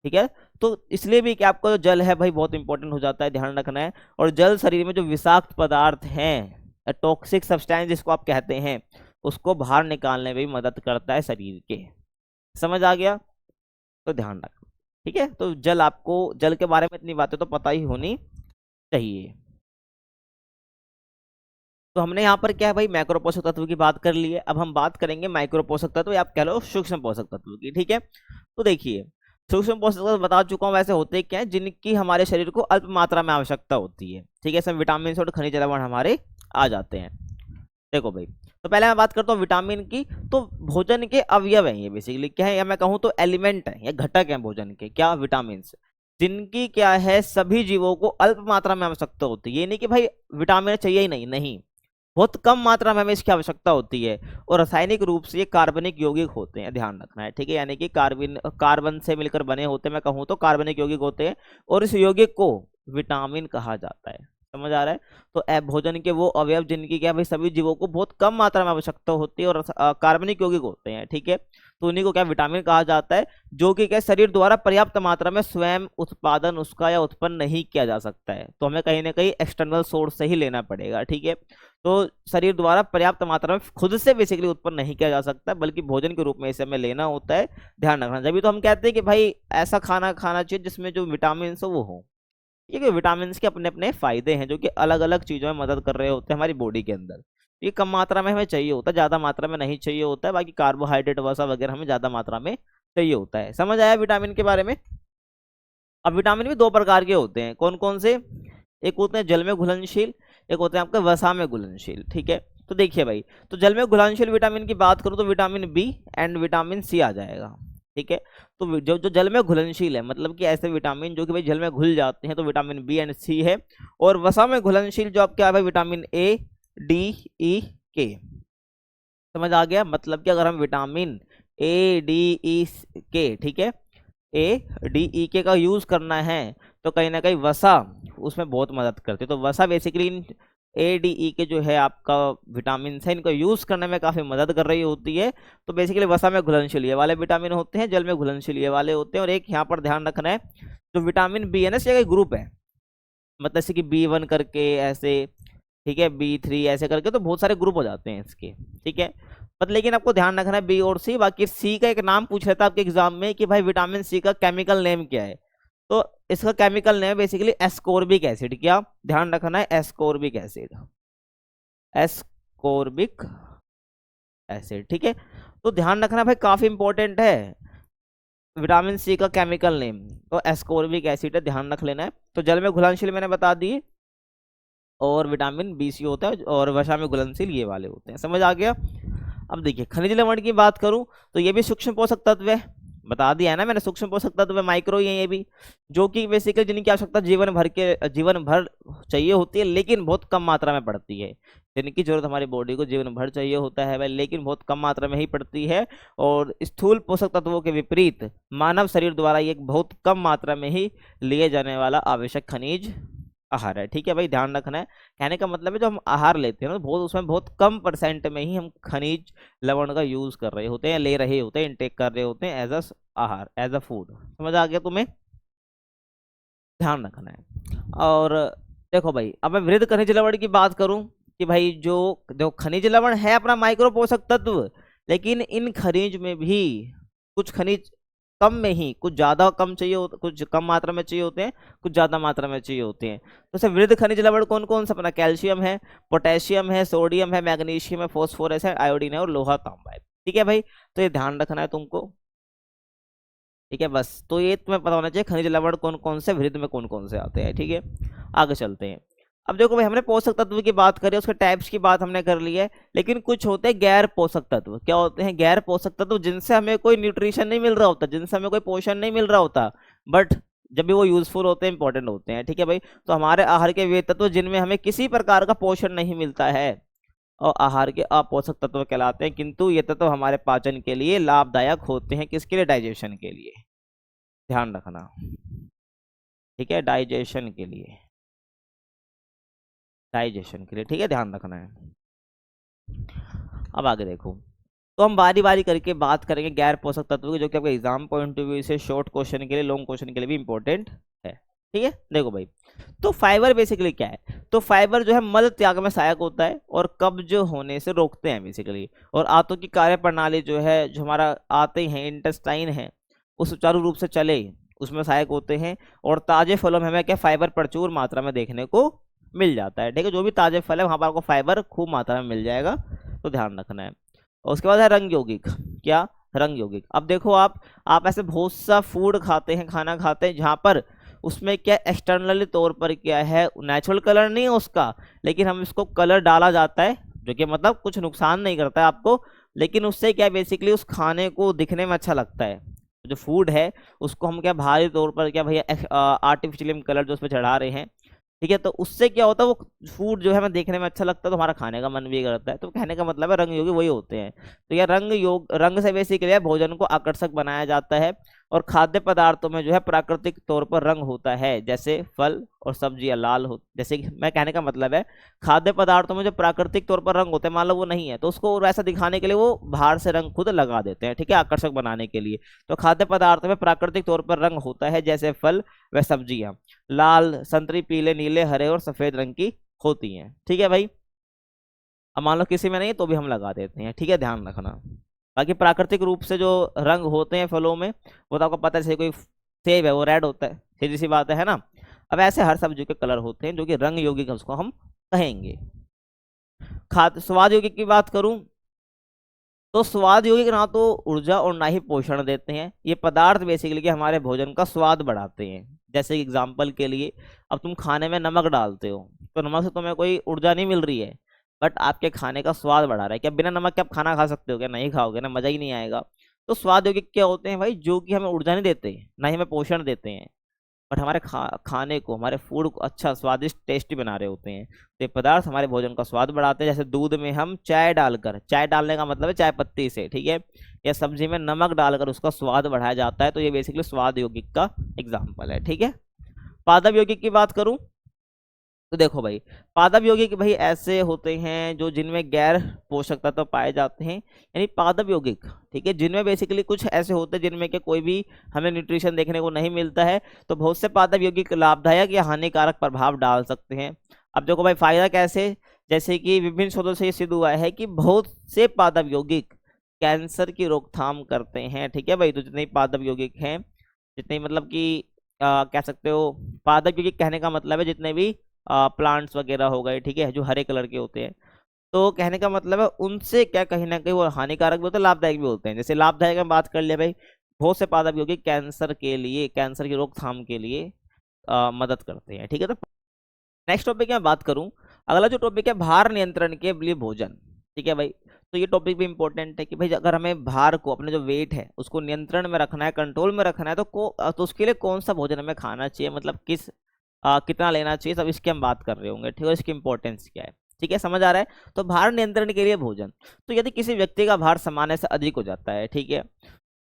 ठीक है। तो इसलिए भी कि आपको जो जल है भाई बहुत इंपॉर्टेंट हो जाता है, ध्यान रखना है। और जल शरीर में जो विषाक्त पदार्थ हैं, टॉक्सिक सब्सटेंस जिसको आप कहते हैं, उसको बाहर निकालने में भी मदद करता है शरीर के। समझ आ गया? तो ध्यान रखना, ठीक है। तो जल, आपको जल के बारे में इतनी बातें तो पता ही होनी चाहिए। तो हमने यहाँ पर क्या है भाई मैक्रो पोषक तत्व की बात कर ली है। अब हम बात करेंगे माइक्रो पोषक तत्व या आप कह लो सूक्ष्म पोषक तत्व की, ठीक है। तो देखिए सूक्ष्म पोषक तत्व बता चुका हूँ, वैसे होते क्या है जिनकी हमारे शरीर को अल्प मात्रा में आवश्यकता होती है, ठीक है। इसमें विटामिन और खनिज लवण हमारे आ जाते हैं। देखो भाई, तो पहले मैं बात करता हूँ विटामिन की। तो भोजन के अवयव हैं ये बेसिकली क्या है, या मैं कहूँ तो एलिमेंट है या घटक है भोजन के, क्या विटामिन, जिनकी क्या है सभी जीवों को अल्प मात्रा में आवश्यकता होती है। ये नहीं कि भाई विटामिन चाहिए ही नहीं, नहीं, बहुत कम मात्रा में हमें इसकी आवश्यकता होती है। और रासायनिक रूप से ये कार्बनिक यौगिक होते हैं, ध्यान रखना है, ठीक है, यानी कि कार्बन से मिलकर बने होते हैं, मैं कहूँ तो कार्बनिक यौगिक होते हैं। और इस यौगिक को विटामिन कहा जाता है, समझ आ रहा है। तो भोजन के वो अवयव जिनकी क्या भाई सभी जीवों को बहुत कम मात्रा में आवश्यकता होती है और कार्बनिक यौगिक होते हैं, ठीक है, तो उन्हीं को क्या विटामिन कहा जाता है, जो कि क्या शरीर द्वारा पर्याप्त मात्रा में स्वयं उत्पादन उसका या उत्पन्न नहीं किया जा सकता है, तो हमें कहीं ना कहीं एक्सटर्नल सोर्स से ही लेना पड़ेगा, ठीक है। तो शरीर द्वारा पर्याप्त मात्रा में खुद से बेसिकली उत्पन्न नहीं किया जा सकता, बल्कि भोजन के रूप में इसे हमें लेना होता है, ध्यान रखना। जब तो हम कहते हैं कि भाई ऐसा खाना खाना चाहिए जिसमें जो विटामिन हो वो हो, क्योंकि विटामिन के अपने अपने फायदे हैं जो कि अलग अलग चीजों में मदद कर रहे होते हैं हमारी बॉडी के अंदर। ये कम मात्रा में हमें चाहिए होता है, ज्यादा मात्रा में नहीं चाहिए होता है, बाकी कार्बोहाइड्रेट वसा वगैरह हमें ज्यादा मात्रा में चाहिए होता है। समझ आया विटामिन के बारे में। अब विटामिन भी दो प्रकार के होते हैं, कौन कौन से, एक होते हैं जल में घुलनशील, एक होते हैं आपके वसा में घुलनशील, ठीक है। तो देखिए भाई, तो जल में घुलनशील विटामिन की बात करूं तो vitamin B and vitamin C आ जाएगा, ठीक है। तो जो जो जल में घुलनशील है, मतलब कि ऐसे विटामिन जो कि भाई जल में घुल जाते हैं, तो विटामिन बी एंड सी है। और वसा में घुलनशील जो आपके भाई विटामिन ए डी ई के, समझ आ गया। मतलब कि अगर हम विटामिन ए डी ई के, ठीक है, ए डी ई के का यूज करना है तो कहीं ना कहीं वसा उसमें बहुत मदद करती है। तो वसा बेसिकली ए डी ई के जो है आपका विटामिन है, इनको यूज करने में काफी मदद कर रही होती है। तो बेसिकली वसा में घुलनशील ये वाले विटामिन होते हैं, जल में घुलनशील ये वाले होते हैं। और एक यहाँ पर ध्यान रखना है, जो विटामिन बी है ना, इसका ग्रुप है, मतलब जैसे कि बी1 करके ऐसे, ठीक है, बी3 ऐसे करके, तो बहुत सारे ग्रुप हो जाते हैं इसके, ठीक है। पर लेकिन आपको ध्यान रखना है बी और सी। बाकी सी का एक नाम पूछ लेता आपके एग्जाम में कि भाई विटामिन सी का केमिकल नेम क्या है, तो इसका chemical name basically ascorbic acid. क्या ध्यान रखना है, एस्कोर्बिक एसिड, एस्कोर्बिक एसिड, ठीक है। तो ध्यान रखना भाई, काफी इंपॉर्टेंट है विटामिन सी का केमिकल नेम, तो एस्कोर्बिक एसिड है, ध्यान रख लेना है। तो जल में घुलनशील मैंने बता दी, और विटामिन बी सी होता है, और वसा में घुलनशील ये वाले होते हैं, समझ आ गया। अब देखिए खनिज लवण की बात करूं तो ये भी सूक्ष्म पोषक तत्व है, बता दिया है ना मैंने, सूक्ष्म पोषक तत्व माइक्रो ही है ये भी, जो कि बेसिकली जिनकी आवश्यकता जीवन भर चाहिए होती है, लेकिन बहुत कम मात्रा में पड़ती है। जिनकी जरूरत हमारी बॉडी को जीवन भर चाहिए होता है भाई, लेकिन बहुत कम मात्रा में ही पड़ती है। और स्थूल पोषक तत्वों के विपरीत मानव शरीर द्वारा ये बहुत कम मात्रा में ही लिए जाने वाला आवश्यक खनिज आहार है, ठीक है भाई, ध्यान रखना है। कहने का मतलब है जो हम आहार लेते हैं ना, बहुत उसमें बहुत कम परसेंट में ही हम खनिज लवण का यूज कर रहे होते हैं, ले रहे होते हैं, इनटेक कर रहे होते हैं एज अ आहार, एज अ फूड। समझ आ गया तुम्हें, ध्यान रखना है। और देखो भाई, अब मैं वृद्ध खनिज लवण की बात करूं कि भाई जो जो खनिज लवण है अपना माइक्रो पोषक तत्व, लेकिन इन खनिज में भी कुछ खनिज कम में ही, कुछ ज्यादा कम चाहिए होते, कुछ कम मात्रा में चाहिए होते हैं, कुछ ज्यादा मात्रा में चाहिए होते हैं। तो से वृद्ध खनिज लवण कौन कौन सा अपना, कैल्शियम है, पोटेशियम है, सोडियम है, मैग्नीशियम है, फॉस्फोरस है, आयोडीन है और लोहा तांबा है, ठीक है भाई। तो ये ध्यान रखना है तुमको, ठीक है बस। तो ये तुम्हें पता होना चाहिए खनिज लवण कौन कौन से वृद्ध में कौन कौन से आते हैं, ठीक है। आगे चलते हैं। अब देखो भाई, हमने पोषक तत्व की बात करी, उसके टाइप्स की बात हमने कर ली है, लेकिन कुछ होते हैं गैर पोषक तत्व। क्या होते हैं गैर पोषक तत्व? जिनसे हमें कोई न्यूट्रिशन नहीं मिल रहा होता, जिनसे हमें कोई पोषण नहीं मिल रहा होता, बट जब भी वो यूजफुल होते हैं, इंपॉर्टेंट होते हैं, ठीक है भाई। तो हमारे आहार के वे तत्व जिनमें हमें किसी प्रकार का पोषण नहीं मिलता है, और आहार के अपोषक तत्व कहलाते हैं, किंतु ये तत्व हमारे पाचन के लिए लाभदायक होते हैं। किसके लिए? डाइजेशन के लिए, ध्यान रखना, ठीक है, डाइजेशन के लिए, डाइजेशन के लिए, ठीक है, ध्यान रखना है। अब आगे देखो, तो हम बारी बारी करके बात करेंगे गैर पोषक तत्व की, जो कि आपके एग्जाम पॉइंट ऑफ व्यू से शॉर्ट क्वेश्चन के लिए, लॉन्ग क्वेश्चन के लिए भी इंपॉर्टेंट है, ठीक है। देखो भाई, तो फाइबर बेसिकली क्या है? तो फाइबर जो है मल त्याग में सहायक होता है और कब्ज होने से रोकते हैं बेसिकली, और आंतों की कार्य प्रणाली जो है, जो हमारा आते हैं इंटेस्टाइन है, वो सुचारू रूप से चले, उसमें सहायक होते हैं। और ताजे फलों में हमें क्या फाइबर प्रचुर मात्रा में देखने को मिल जाता है, ठीक है। जो भी ताजे फल है वहां पर आपको फाइबर खूब मात्रा में मिल जाएगा, तो ध्यान रखना है। और उसके बाद है रंग यौगिक। क्या? रंग यौगिक। अब देखो, आप ऐसे बहुत सा फूड खाते हैं, खाना खाते हैं, जहां पर उसमें क्या एक्सटर्नली तौर पर क्या है, नेचुरल कलर नहीं है उसका, लेकिन हम इसको कलर डाला जाता है, जो कि मतलब कुछ नुकसान नहीं करता है आपको, लेकिन उससे क्या बेसिकली उस खाने को दिखने में अच्छा लगता है। जो फूड है उसको हम क्या बाहरी तौर पर क्या भैया आर्टिफिशियल कलर जो उस पर चढ़ा रहे हैं, ठीक है। तो उससे क्या होता है, वो फूड जो है हमें देखने में अच्छा लगता है तो हमारा खाने का मन भी करता है। तो कहने का मतलब है रंग योगी वही होते हैं। तो यह रंग से बेसिकली भोजन को आकर्षक बनाया जाता है। और खाद्य पदार्थों में जो है प्राकृतिक तौर पर रंग होता है, जैसे फल और सब्जियां लाल हो, जैसे कि मैं कहने का मतलब है खाद्य पदार्थों में जो प्राकृतिक तौर पर रंग होते हैं, मान लो वो नहीं है तो उसको वैसा दिखाने के लिए वो बाहर से रंग खुद लगा देते हैं, ठीक है, आकर्षक बनाने के लिए। तो खाद्य पदार्थों में प्राकृतिक तौर पर रंग होता है, जैसे फल व सब्जियां लाल, संतरी, पीले, नीले, हरे और सफेद रंग की होती हैं, ठीक है भाई। अब मान लो किसी में नहीं है तो भी हम लगा देते हैं, ठीक है, ध्यान रखना। बाकी प्राकृतिक रूप से जो रंग होते हैं फलों में, वो तो आपको पता है, जैसे कोई सेब है वो रेड होता है, सीधी सी बात है ना। अब ऐसे हर सब्जी के कलर होते हैं जो कि रंग यौगिक उसको हम कहेंगे। खाद्य स्वाद यौगिक की बात करूं तो स्वाद यौगिक ना तो ऊर्जा और ना ही पोषण देते हैं। ये पदार्थ बेसिकली कि हमारे भोजन का स्वाद बढ़ाते हैं। जैसे एग्जाम्पल के लिए, अब तुम खाने में नमक डालते हो तो नमक से तुम्हें कोई ऊर्जा नहीं मिल रही है, बट आपके खाने का स्वाद बढ़ा रहा है। क्या बिना नमक के आप खाना खा सकते हो? क्या नहीं खाओगे ना, मजा ही नहीं आएगा। तो स्वाद यौगिक क्या होते हैं भाई, जो कि हमें ऊर्जा नहीं देते, ना ही हमें पोषण देते हैं, बट हमारे खाने को, हमारे फूड को अच्छा स्वादिष्ट टेस्टी बना रहे होते हैं। तो ये पदार्थ हमारे भोजन का स्वाद बढ़ाते हैं। जैसे दूध में हम चाय डालकर, चाय डालने का मतलब है चाय पत्ती से, ठीक है, या सब्जी में नमक डालकर उसका स्वाद बढ़ाया जाता है। तो ये बेसिकली स्वाद यौगिक का एग्जाम्पल है, ठीक है। पादप यौगिक की बात करूं तो देखो भाई, पादप यौगिक भाई ऐसे होते हैं जो जिनमें गैर पोषक तत्व पाए जाते हैं, यानी पादप यौगिक, ठीक है, जिनमें बेसिकली कुछ ऐसे होते हैं जिनमें के कोई भी हमें न्यूट्रिशन देखने को नहीं मिलता है। तो बहुत से पादप यौगिक लाभदायक या हानिकारक प्रभाव डाल सकते हैं। अब देखो भाई फायदा कैसे, जैसे कि विभिन्न शोधों से ये सिद्ध हुआ है कि बहुत से पादप यौगिक कैंसर की रोकथाम करते हैं, ठीक है भाई। तो जितने पादप यौगिक हैं, जितने मतलब कि कह सकते हो, पादप यौगिक कहने का मतलब है जितने भी प्लांट्स वगैरह हो गए, ठीक है, जो हरे कलर के होते हैं, तो कहने का मतलब है उनसे क्या कहीं ना कहीं वो हानिकारक भी होते हैं, लाभदायक भी होते हैं। जैसे लाभदायक में बात कर लिया भाई, बहुत से पादप यौगिक कैंसर के लिए, कैंसर की रोकथाम के लिए मदद करते हैं, ठीक है। तो नेक्स्ट टॉपिक में बात करूं, अगला जो टॉपिक है भार नियंत्रण के लिए भोजन, ठीक है भाई। तो ये टॉपिक भी इंपॉर्टेंट है कि भाई अगर हमें भार को, अपने जो वेट है उसको नियंत्रण में रखना है, कंट्रोल में रखना है, तो उसके लिए कौन सा भोजन हमें खाना चाहिए, मतलब कितना लेना चाहिए, सब इसकी हम बात कर रहे होंगे, ठीक है, इसकी इंपॉर्टेंस क्या है, ठीक है, समझ आ रहा है। तो भार नियंत्रण के लिए भोजन, तो यदि किसी व्यक्ति का भार सामान्य से अधिक हो जाता है, ठीक है,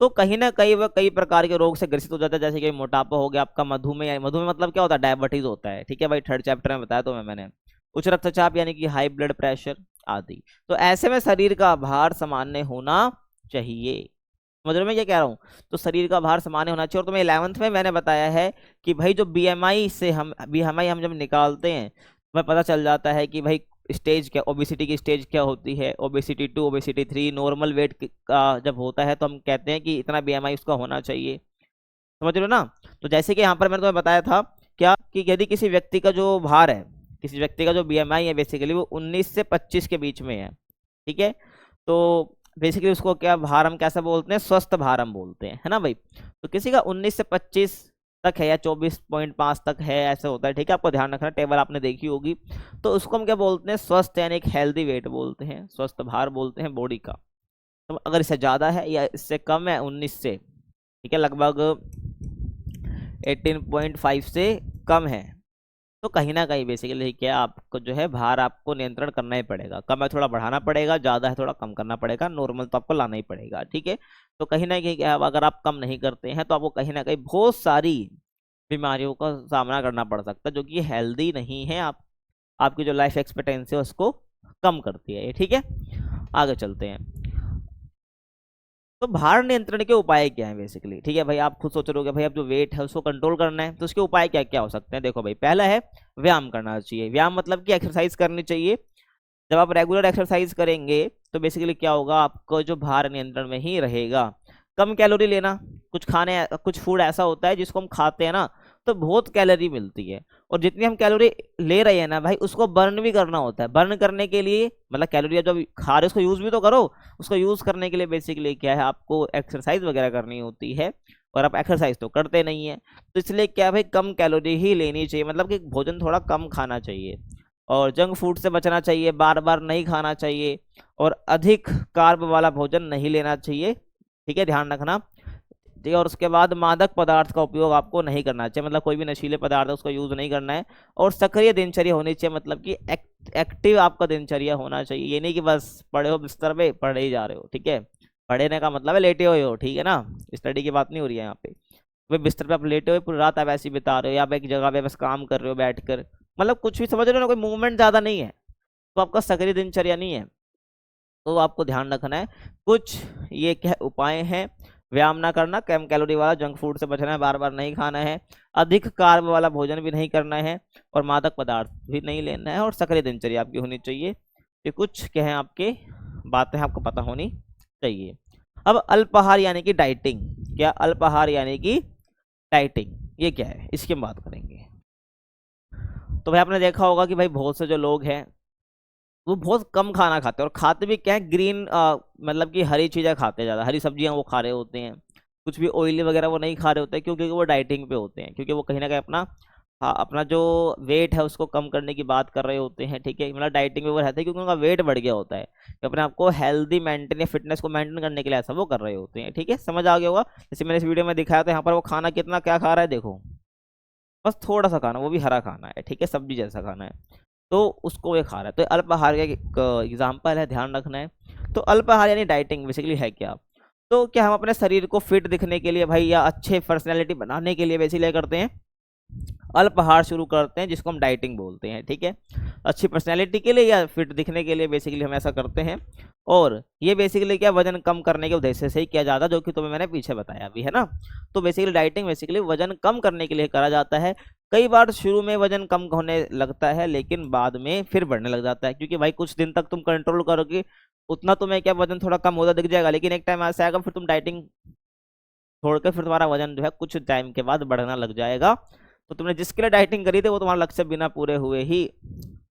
तो कहीं ना कहीं वह कई प्रकार के रोग से ग्रसित हो जाता है। जैसे कि मोटापा हो गया, आपका मधुमेह, मधुमेह मतलब क्या होता है, डायबिटीज होता है, ठीक है भाई, थर्ड चैप्टर में बताया तो मैंने, उच्च रक्तचाप यानी कि हाई ब्लड प्रेशर आदि। तो ऐसे में शरीर का भार सामान्य होना चाहिए। समझ रहे हो मैं क्या कह रहा हूँ? तो शरीर का भार सामान्य होना चाहिए। और तुम्हें 11th में मैंने बताया है कि भाई जो बीएमआई से बीएमआई हम जब निकालते हैं, हमें पता चल जाता है कि भाई स्टेज क्या, ओबेसिटी की स्टेज क्या होती है, ओबेसिटी 2, ओबेसिटी 3, नॉर्मल वेट का जब होता है तो हम कहते हैं कि इतना बीएमआई उसका होना चाहिए। समझ रहे हो ना? तो जैसे कि यहाँ पर मैंने तुम्हें बताया था क्या, कि यदि किसी व्यक्ति का जो भार है, किसी व्यक्ति का जो बीएमआई है बेसिकली वो 19 से 25 के बीच में है, ठीक है, तो बेसिकली उसको क्या भार हम कैसे बोलते हैं, स्वस्थ भार हम बोलते हैं, है ना भाई। तो किसी का 19 से 25 तक है या 24.5 तक है, ऐसे होता है, ठीक है, आपको ध्यान रखना, टेबल आपने देखी होगी। तो उसको हम क्या बोलते हैं, स्वस्थ, यानी एक हेल्दी वेट बोलते हैं, स्वस्थ भार बोलते हैं बॉडी का। तो अगर इससे ज़्यादा है या इससे कम है 19 से, ठीक है, लगभग 18.5 से कम है, तो कहीं ना कहीं बेसिकली क्या, आपको जो है भार आपको नियंत्रण करना ही पड़ेगा। कम है थोड़ा बढ़ाना पड़ेगा, ज़्यादा है थोड़ा कम करना पड़ेगा, नॉर्मल तो आपको लाना ही पड़ेगा, ठीक है। तो कहीं ना कहीं क्या, अगर आप कम नहीं करते हैं तो आपको कहीं ना कहीं बहुत सारी बीमारियों का सामना करना पड़ सकता है, जो कि हेल्दी नहीं है, आपकी जो लाइफ एक्सपेक्टेंसी है उसको कम करती है ये, ठीक है। आगे चलते हैं। तो भार नियंत्रण के उपाय क्या है बेसिकली, ठीक है भाई, आप खुद सोच रहे हो भाई अब जो वेट है उसको कंट्रोल करना है, तो उसके उपाय क्या क्या हो सकते हैं। देखो भाई, पहला है व्यायाम करना चाहिए। व्यायाम मतलब कि एक्सरसाइज करनी चाहिए। जब आप रेगुलर एक्सरसाइज करेंगे तो बेसिकली क्या होगा, आपको जो भार नियंत्रण में ही रहेगा। कम कैलोरी लेना, कुछ फूड ऐसा होता है जिसको हम खाते हैं ना तो बहुत कैलोरी मिलती है, और जितनी हम कैलोरी ले रहे हैं ना भाई उसको बर्न भी करना होता है। बर्न करने के लिए मतलब कैलोरी जब खा रहे हो उसको यूज भी तो करो। उसको यूज करने के लिए बेसिकली क्या है, आपको एक्सरसाइज वगैरह करनी होती है, और आप एक्सरसाइज तो करते नहीं है, तो इसलिए क्या भाई कम कैलोरी ही लेनी चाहिए, मतलब कि भोजन थोड़ा कम खाना चाहिए, और जंक फूड से बचना चाहिए, बार बार नहीं खाना चाहिए, और अधिक कार्ब वाला भोजन नहीं लेना चाहिए, ठीक है, ध्यान रखना। ठीक है। और उसके बाद मादक पदार्थ का उपयोग आपको नहीं करना चाहिए, मतलब कोई भी नशीले पदार्थ है उसका यूज नहीं करना है। और सक्रिय दिनचर्या होनी चाहिए, मतलब कि एक्टिव आपका दिनचर्या होना चाहिए। ये नहीं कि बस पड़े हो बिस्तर पे पढ़े ही जा रहे हो, ठीक है। पढ़ने का मतलब है लेटे हुए हो, ठीक है ना, स्टडी की बात नहीं हो रही है यहाँ पे। भाई बिस्तर पे आप लेटे हुए पूरी रात आप ऐसे ही बिता रहे हो, या आप एक जगह पे बस काम कर रहे हो बैठ कर, मतलब कुछ भी समझ रहे हो ना, कोई मूवमेंट ज़्यादा नहीं है, तो आपका सक्रिय दिनचर्या नहीं है। तो आपको ध्यान रखना है। कुछ ये क्या उपाय हैं: व्यायाम ना करना, कम कैलोरी वाला जंक फूड से बचना है, बार बार नहीं खाना है, अधिक कार्ब वाला भोजन भी नहीं करना है, और मादक पदार्थ भी नहीं लेना है, और सक्रिय दिनचर्या आपकी होनी चाहिए। ये कुछ क्या है आपके बातें आपको पता होनी चाहिए। अब अल्पाहार यानी कि डाइटिंग, क्या अल्पाहार यानी कि डाइटिंग ये क्या है, इसकी हम बात करेंगे। तो भाई आपने देखा होगा कि भाई बहुत से जो लोग हैं वो बहुत कम खाना खाते हैं, और खाते भी क्या है, ग्रीन मतलब कि हरी चीज़ें खाते हैं, ज़्यादा हरी सब्जियां वो खा रहे होते हैं। कुछ भी ऑयली वगैरह वो नहीं खा रहे होते हैं, क्योंकि वो डाइटिंग पे होते हैं, क्योंकि वो कहीं ना कहीं अपना, हाँ, अपना जो वेट है उसको कम करने की बात कर रहे होते हैं, ठीक है। मतलब डाइटिंग पे वो रहते हैं क्योंकि उनका वेट बढ़ गया होता है, कि अपने आपको हेल्दी मेंटेन या फिटनेस को मेंटेन करने के लिए ऐसा वो कर रहे होते हैं, ठीक है। समझ आ गया होगा। जैसे मैंने इस वीडियो में दिखाया था, यहाँ पर वो खाना कितना क्या खा रहा है देखो, बस थोड़ा सा खाना, वो भी हरा खाना है, ठीक है, सब्जी जैसा खाना है, तो उसको ये खा रहा है। तो अल्पाहार का एग्जाम्पल है, ध्यान रखना है। तो अल्पाहार यानी डाइटिंग बेसिकली है क्या? तो क्या हम अपने शरीर को फिट दिखने के लिए भाई, या अच्छे पर्सनैलिटी बनाने के लिए बेसिकली करते हैं, अल्पाहार शुरू करते हैं, जिसको हम डाइटिंग बोलते हैं, ठीक है। अच्छी पर्सनैलिटी के लिए या फिट दिखने के लिए बेसिकली हम ऐसा करते हैं। और ये बेसिकली क्या, वजन कम करने के उद्देश्य से ही किया जाता है, जो कि तुम्हें मैंने पीछे बताया अभी, है ना। तो बेसिकली डाइटिंग बेसिकली वजन कम करने के लिए करा जाता है। कई बार शुरू में वजन कम होने लगता है, लेकिन बाद में फिर बढ़ने लग जाता है, क्योंकि भाई कुछ दिन तक तुम कंट्रोल करोगे उतना तुम्हें क्या वजन थोड़ा कम होता दिख जाएगा, लेकिन एक टाइम ऐसा आएगा फिर तुम डाइटिंग छोड़कर फिर तुम्हारा वजन जो है कुछ टाइम के बाद बढ़ना लग जाएगा। तो तुमने जिसके लिए डाइटिंग करी थी वो तुम्हारा लक्ष्य बिना पूरे हुए ही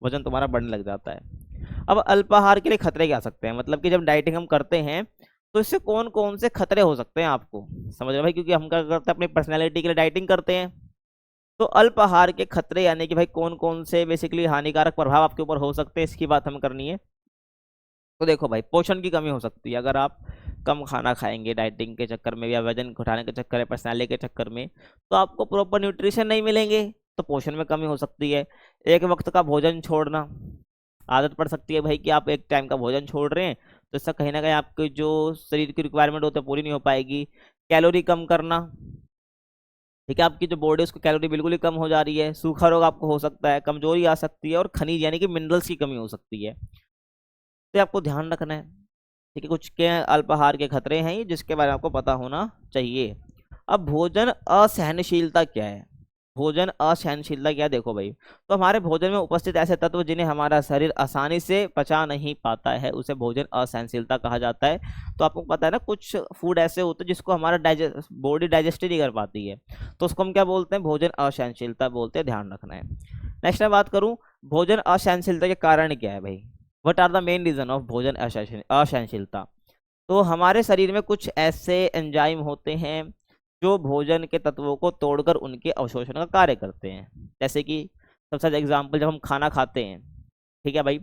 वजन तुम्हारा बढ़ने लग जाता है। अब अल्पाहार के लिए खतरे क्या आ सकते हैं, मतलब कि जब डाइटिंग हम करते हैं तो इससे कौन कौन से खतरे हो सकते हैं आपको समझ रहे हो भाई, क्योंकि हम क्या करते हैं अपनी पर्सनैलिटी के लिए डाइटिंग करते हैं। तो अल्पाहार के खतरे यानी कि भाई कौन कौन से बेसिकली हानिकारक प्रभाव आपके ऊपर हो सकते हैं, इसकी बात हम करनी है। तो देखो भाई, पोषण की कमी हो सकती है अगर आप कम खाना खाएंगे डाइटिंग के चक्कर में, या वजन घटाने के चक्कर में, पर्सनैलिटी के चक्कर में, तो आपको प्रॉपर न्यूट्रिशन नहीं मिलेंगे, तो पोषण में कमी हो सकती है। एक वक्त का भोजन छोड़ना, आदत पड़ सकती है भाई कि आप एक टाइम का भोजन छोड़ रहे हैं, तो इससे कहीं ना कहीं आपके जो शरीर की रिक्वायरमेंट होती है पूरी नहीं हो पाएगी। कैलोरी कम करना, ठीक है, आपकी जो बॉडी है उसको कैलोरी बिल्कुल ही कम हो जा रही है। सूखा रोग आपको हो सकता है, कमजोरी आ सकती है, और खनिज यानी कि मिनरल्स की कमी हो सकती है। तो आपको ध्यान रखना है, ठीक है। कुछ के अल्पाहार के खतरे हैं ये, जिसके बारे में आपको पता होना चाहिए। अब भोजन असहनशीलता क्या है? भोजन असहनशीलता क्या, देखो भाई, तो हमारे भोजन में उपस्थित ऐसे तत्व जिन्हें हमारा शरीर आसानी से पचा नहीं पाता है, उसे भोजन असहनशीलता कहा जाता है। तो आपको पता है ना, कुछ फूड ऐसे होते हैं जिसको हमारा बॉडी डाइजेस्ट ही नहीं कर पाती है, तो उसको हम क्या बोलते हैं, भोजन असहनशीलता बोलते हैं, ध्यान रखना है। नेक्स्ट मैं बात करूं, भोजन असहनशीलता के कारण क्या है भाई, what are the main reason of भोजन असहनशीलता। तो हमारे शरीर में कुछ ऐसे एंजाइम होते हैं जो भोजन के तत्वों को तोड़कर उनके अवशोषण का कार्य करते हैं। जैसे कि सबसे अच्छा एग्जाम्पल, जब हम खाना खाते हैं, ठीक है भाई,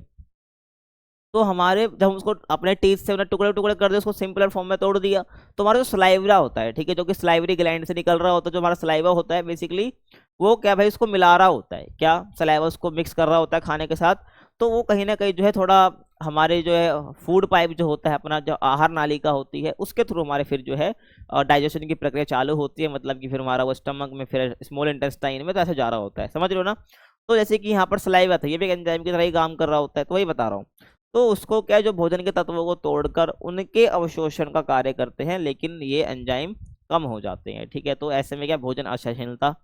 तो हमारे जब हम उसको अपने टीथ से उन्हें टुकड़े टुकड़े कर दे, उसको सिंपलर फॉर्म में तोड़ दिया, तो हमारा जो सलाइवरा होता है, ठीक है, जो कि सलाइवरी ग्लैंड से निकल रहा होता है, जो हमारा सलाइवा होता है बेसिकली, वो क्या भाई उसको मिला रहा होता है, क्या सलाइवा उसको मिक्स कर रहा होता है खाने के साथ। तो वो कहीं ना कहीं जो है थोड़ा हमारे जो है फूड पाइप जो होता है अपना, जो आहार नालिका होती है, उसके थ्रू हमारे फिर जो है डाइजेशन की प्रक्रिया चालू होती है, मतलब कि फिर हमारा वो स्टमक में, फिर स्मॉल इंटेस्टाइन में, तो ऐसे जा रहा होता है, समझ रहे हो ना। तो जैसे कि यहाँ पर सलाइवा था, ये भी एक एंजाइम की तरह ही काम कर रहा होता है, तो वही बता रहा हूँ। तो उसको क्या है, जो भोजन के तत्वों को तोड़कर उनके अवशोषण का कार्य करते हैं, लेकिन ये एंजाइम कम हो जाते हैं, ठीक है। तो ऐसे में क्या भोजन असहनशीलता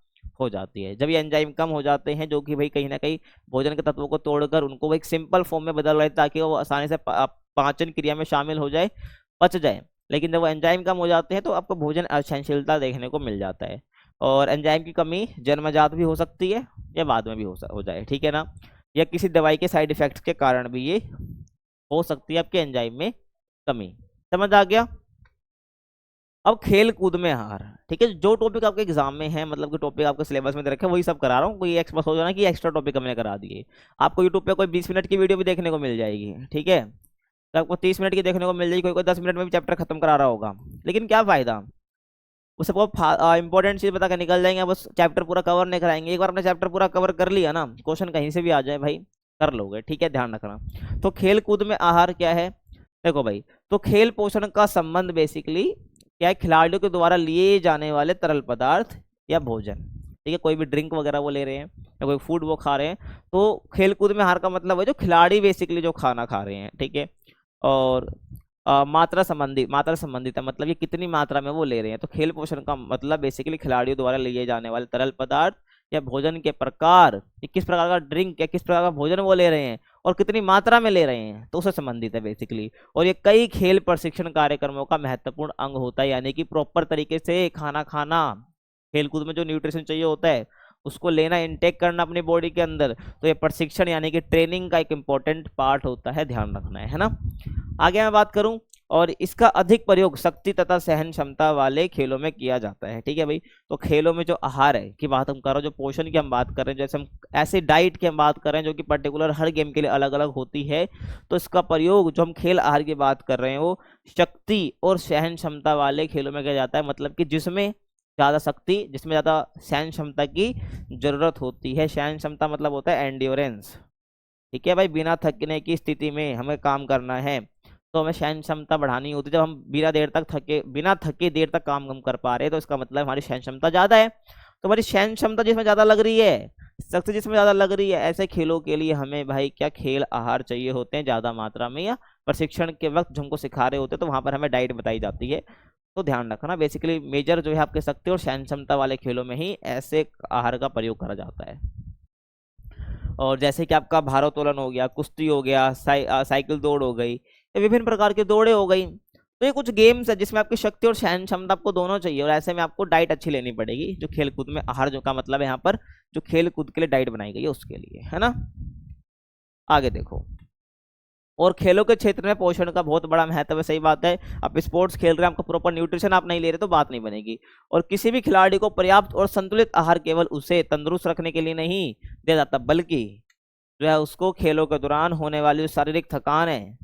हो जाती है, जब ये एंजाइम कम हो जाते हैं, जो कि भाई कहीं ना कहीं भोजन के तत्वों को तोड़कर उनको एक सिंपल फॉर्म में बदल रहे, ताकि वो आसानी से पाचन क्रिया में शामिल हो जाए, पच जाए। लेकिन जब वो एंजाइम कम हो जाते हैं तो आपको भोजन असहनशीलता देखने को मिल जाता है। और एंजाइम की कमी जन्मजात भी हो सकती है, या बाद में भी हो जाए, ठीक है ना, या किसी दवाई के साइड इफेक्ट्स के कारण भी ये हो सकती है आपके एंजाइम में कमी। समझ आ गया। अब खेल कूद में हार, ठीक है, जो टॉपिक आपके एग्जाम में है, मतलब कि टॉपिक आपके सिलेबस में दे रखे हैं, वही सब करा रहा हूँ। कोई बस हो जाना कि एक्स्ट्रा टॉपिक हमने करा दिए। आपको यूट्यूब पे कोई 20 मिनट की वीडियो भी देखने को मिल जाएगी, ठीक है, तो आपको 30 मिनट की देखने को मिल जाएगी, कोई कोई 10 मिनट में भी चैप्टर खत्म करा रहा होगा, लेकिन क्या फायदा, वो सबको इंपॉर्टेंट चीज बता के निकल जाएंगे, बस चैप्टर पूरा कवर नहीं कराएंगे। एक बार अपने चैप्टर पूरा कवर कर लिया ना, क्वेश्चन कहीं से भी आ जाए भाई कर लोगे, ठीक है, ध्यान रखना। तो खेल कूद में आहार क्या है, देखो भाई, तो खेल पोषण का संबंध बेसिकली क्या है, खिलाड़ियों के द्वारा लिए जाने वाले तरल पदार्थ या भोजन, ठीक है, कोई भी ड्रिंक वगैरह वो ले रहे हैं या कोई फूड वो खा रहे हैं, तो खेल कूद में आहार का मतलब है जो खिलाड़ी बेसिकली जो खाना खा रहे हैं, ठीक है। और मात्रा संबंधित है, मतलब ये कितनी मात्रा में वो ले रहे हैं। तो खेल पोषण का मतलब बेसिकली खिलाड़ियों द्वारा लिए जाने वाले तरल पदार्थ या भोजन के प्रकार, कि किस प्रकार का ड्रिंक या किस प्रकार का भोजन वो ले रहे हैं और कितनी मात्रा में ले रहे हैं, तो उससे संबंधित है बेसिकली। और ये कई खेल प्रशिक्षण कार्यक्रमों का महत्वपूर्ण अंग होता है, यानी कि प्रॉपर तरीके से खाना खाना, खेलकूद में जो न्यूट्रिशन चाहिए होता है उसको लेना, इनटेक करना अपनी बॉडी के अंदर, तो ये प्रशिक्षण यानी कि ट्रेनिंग का एक इंपॉर्टेंट पार्ट होता है, ध्यान रखना है ना। आगे मैं बात करूं, और इसका अधिक प्रयोग शक्ति तथा सहन क्षमता वाले खेलों में किया जाता है, ठीक है भाई। तो खेलों में जो आहार है की बात हम कर रहे हैं, जो पोषण की हम बात कर रहे हैं, जैसे हम ऐसे डाइट की हम बात कर रहे हैं जो कि पर्टिकुलर हर गेम के लिए अलग अलग होती है, तो इसका प्रयोग जो हम खेल आहार की बात कर रहे हैं वो शक्ति और सहन क्षमता वाले खेलों में किया जाता है, मतलब कि जिसमें ज़्यादा शक्ति, जिसमें ज़्यादा सहन क्षमता की जरूरत होती है। सहन क्षमता मतलब होता है एंड्योरेंस, ठीक है भाई, बिना थकने की स्थिति में हमें काम करना है तो हमें सहन क्षमता बढ़ानी होती है। जब हम बिना थके देर तक काम हम कर पा रहे हैं, तो इसका मतलब हमारी सहन क्षमता ज़्यादा है। तो हमारी सहन क्षमता जिसमें ज़्यादा लग रही है, शक्ति जिसमें ज़्यादा लग रही है, ऐसे खेलों के लिए हमें भाई क्या खेल आहार चाहिए होते हैं ज़्यादा मात्रा में, या प्रशिक्षण के वक्त जो हमको सिखा रहे होते हैं तो वहाँ पर हमें डाइट बताई जाती है। तो ध्यान रखना, बेसिकली मेजर जो है आपके शक्ति और सहन क्षमता वाले खेलों में ही ऐसे आहार का प्रयोग करा जाता है। और जैसे कि आपका भारोत्तोलन हो गया, कुश्ती हो गया, साइकिल दौड़ हो गई, ये विभिन्न प्रकार की दौड़े हो गई, तो ये कुछ गेम्स है जिसमें आपकी शक्ति और सहन क्षमता आपको दोनों चाहिए, और ऐसे में आपको डाइट अच्छी लेनी पड़ेगी। जो खेल कूद में आहार जो का मतलब है यहाँ पर जो खेल कूद के लिए डाइट बनाई गई है उसके लिए, है ना। आगे देखो, और खेलों के क्षेत्र में पोषण का बहुत बड़ा महत्व है, सही बात है। आप स्पोर्ट्स खेल रहे हैं, आपको प्रॉपर न्यूट्रिशन आप नहीं ले रहे तो बात नहीं बनेगी। और किसी भी खिलाड़ी को पर्याप्त और संतुलित आहार केवल उसे तंदुरुस्त रखने के लिए नहीं दिया जाता, बल्कि जो है उसको खेलों के दौरान होने वाली जो शारीरिक थकान है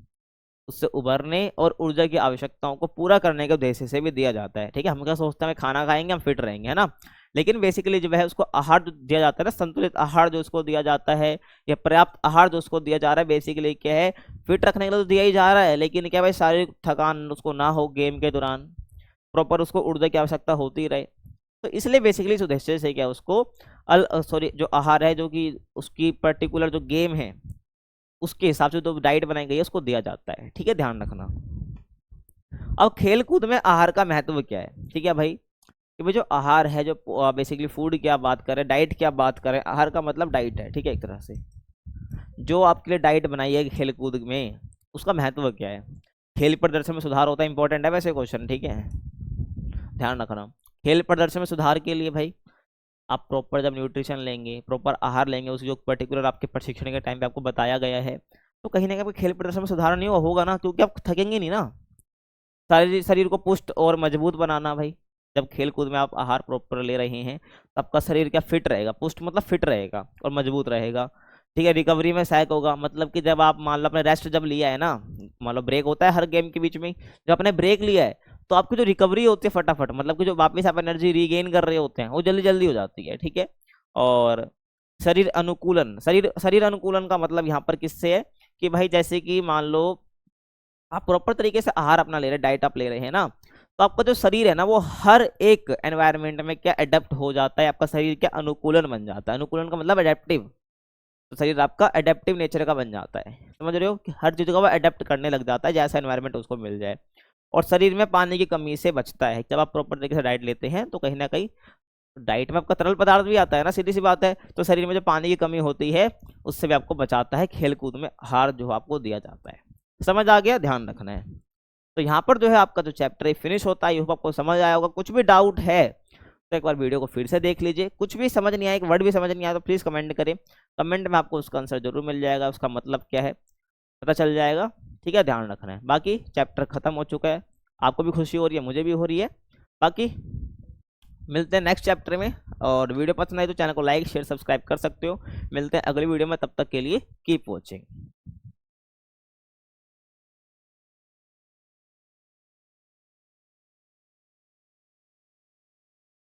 उससे उभरने और ऊर्जा की आवश्यकताओं को पूरा करने के उद्देश्य से भी दिया जाता है, ठीक है। हम क्या सोचते हैं खाना खाएंगे हम फिट रहेंगे, है ना, लेकिन बेसिकली जो है उसको आहार जो दिया जाता है ना, संतुलित आहार जो उसको दिया जाता है या पर्याप्त आहार जो उसको दिया जा रहा है, बेसिकली क्या है फिट रखने के लिए तो दिया ही जा रहा है, लेकिन क्या भाई शारीरिक थकान उसको ना हो गेम के दौरान, प्रॉपर उसको ऊर्जा की आवश्यकता होती रहे। तो इसलिए बेसिकली इस उद्देश्य से क्या उसको जो आहार है जो कि उसकी पर्टिकुलर जो गेम है उसके हिसाब से जो डाइट बनाई गई है उसको दिया जाता है, ठीक है, ध्यान रखना। अब खेल कूद में आहार का महत्व क्या है, ठीक है भाई, कि भाई जो आहार है, जो बेसिकली फूड की आप बात करें, डाइट की आप बात करें, आहार का मतलब डाइट है, ठीक है, एक तरह से जो आपके लिए डाइट बनाई है खेल कूद में उसका महत्व क्या है। खेल प्रदर्शन में सुधार होता है, इंपॉर्टेंट है वैसे क्वेश्चन, ठीक है, ध्यान रखना। खेल प्रदर्शन में सुधार के लिए भाई आप प्रॉपर जब न्यूट्रिशन लेंगे, प्रॉपर आहार लेंगे, उस जो पर्टिकुलर आपके प्रशिक्षण के टाइम पे आपको बताया गया है, तो कहीं ना कहीं खेल प्रदर्शन में सुधार नहीं होगा ना, क्योंकि आप थकेंगे नहीं ना। शरीर को पुष्ट और मजबूत बनाना भाई, जब खेल कूद में आप आहार प्रॉपर ले रहे हैं तो आपका शरीर क्या फिट रहेगा, पुष्ट मतलब फिट रहेगा और मजबूत रहेगा, ठीक है। रिकवरी में सहायक होगा, मतलब कि जब आप मान लो अपने रेस्ट जब लिया है ना, मान लो ब्रेक होता है हर गेम के बीच में, जब आपने ब्रेक लिया है तो आपकी जो रिकवरी होती है फटाफट, मतलब कि जो वापस आप एनर्जी रीगेन कर रहे होते हैं वो जल्दी जल्दी हो जाती है, ठीक है। और शरीर अनुकूलन का मतलब यहाँ पर किससे है कि भाई जैसे कि मान लो आप प्रॉपर तरीके से आहार अपना ले रहे हैं, डाइट आप ले रहे हैं ना, तो आपका जो शरीर है ना वो हर एक एनवायरनमेंट में क्या अडेप्ट हो जाता है, आपका शरीर क्या अनुकूलन बन जाता है। अनुकूलन का मतलब अडेप्टिव, तो शरीर आपका अडेप्टिव नेचर का बन जाता है, समझ रहे हो, कि हर चीज़ को वो अडेप्ट करने लग जाता है जैसा एनवायरनमेंट उसको मिल जाए। और शरीर में पानी की कमी से बचता है, जब आप प्रॉपर तरीके से डाइट लेते हैं तो कहीं ना कहीं डाइट में आपका तरल पदार्थ भी आता है ना, सीधी सी बात है, तो शरीर में जो पानी की कमी होती है उससे भी आपको बचाता है खेल कूद में आहार जो आपको दिया जाता है। समझ आ गया, ध्यान रखना है। तो यहाँ पर जो है आपका जो चैप्टर है फिनिश होता है, आपको समझ आया होगा। कुछ भी डाउट है तो एक बार वीडियो को फिर से देख लीजिए, कुछ भी समझ नहीं आया, एक वर्ड भी समझ नहीं आया तो प्लीज़ कमेंट करें, कमेंट में आपको उसका आंसर जरूर मिल जाएगा, उसका मतलब क्या है पता चल जाएगा, ठीक है, ध्यान रखना है। बाकी चैप्टर खत्म हो चुका है, आपको भी खुशी हो रही है, मुझे भी हो रही है। बाकी मिलते हैं नेक्स्ट चैप्टर में, और वीडियो पसंद आई तो चैनल को लाइक शेयर सब्सक्राइब कर सकते हो। मिलते हैं अगली वीडियो में, तब तक के लिए कीप वॉचिंग।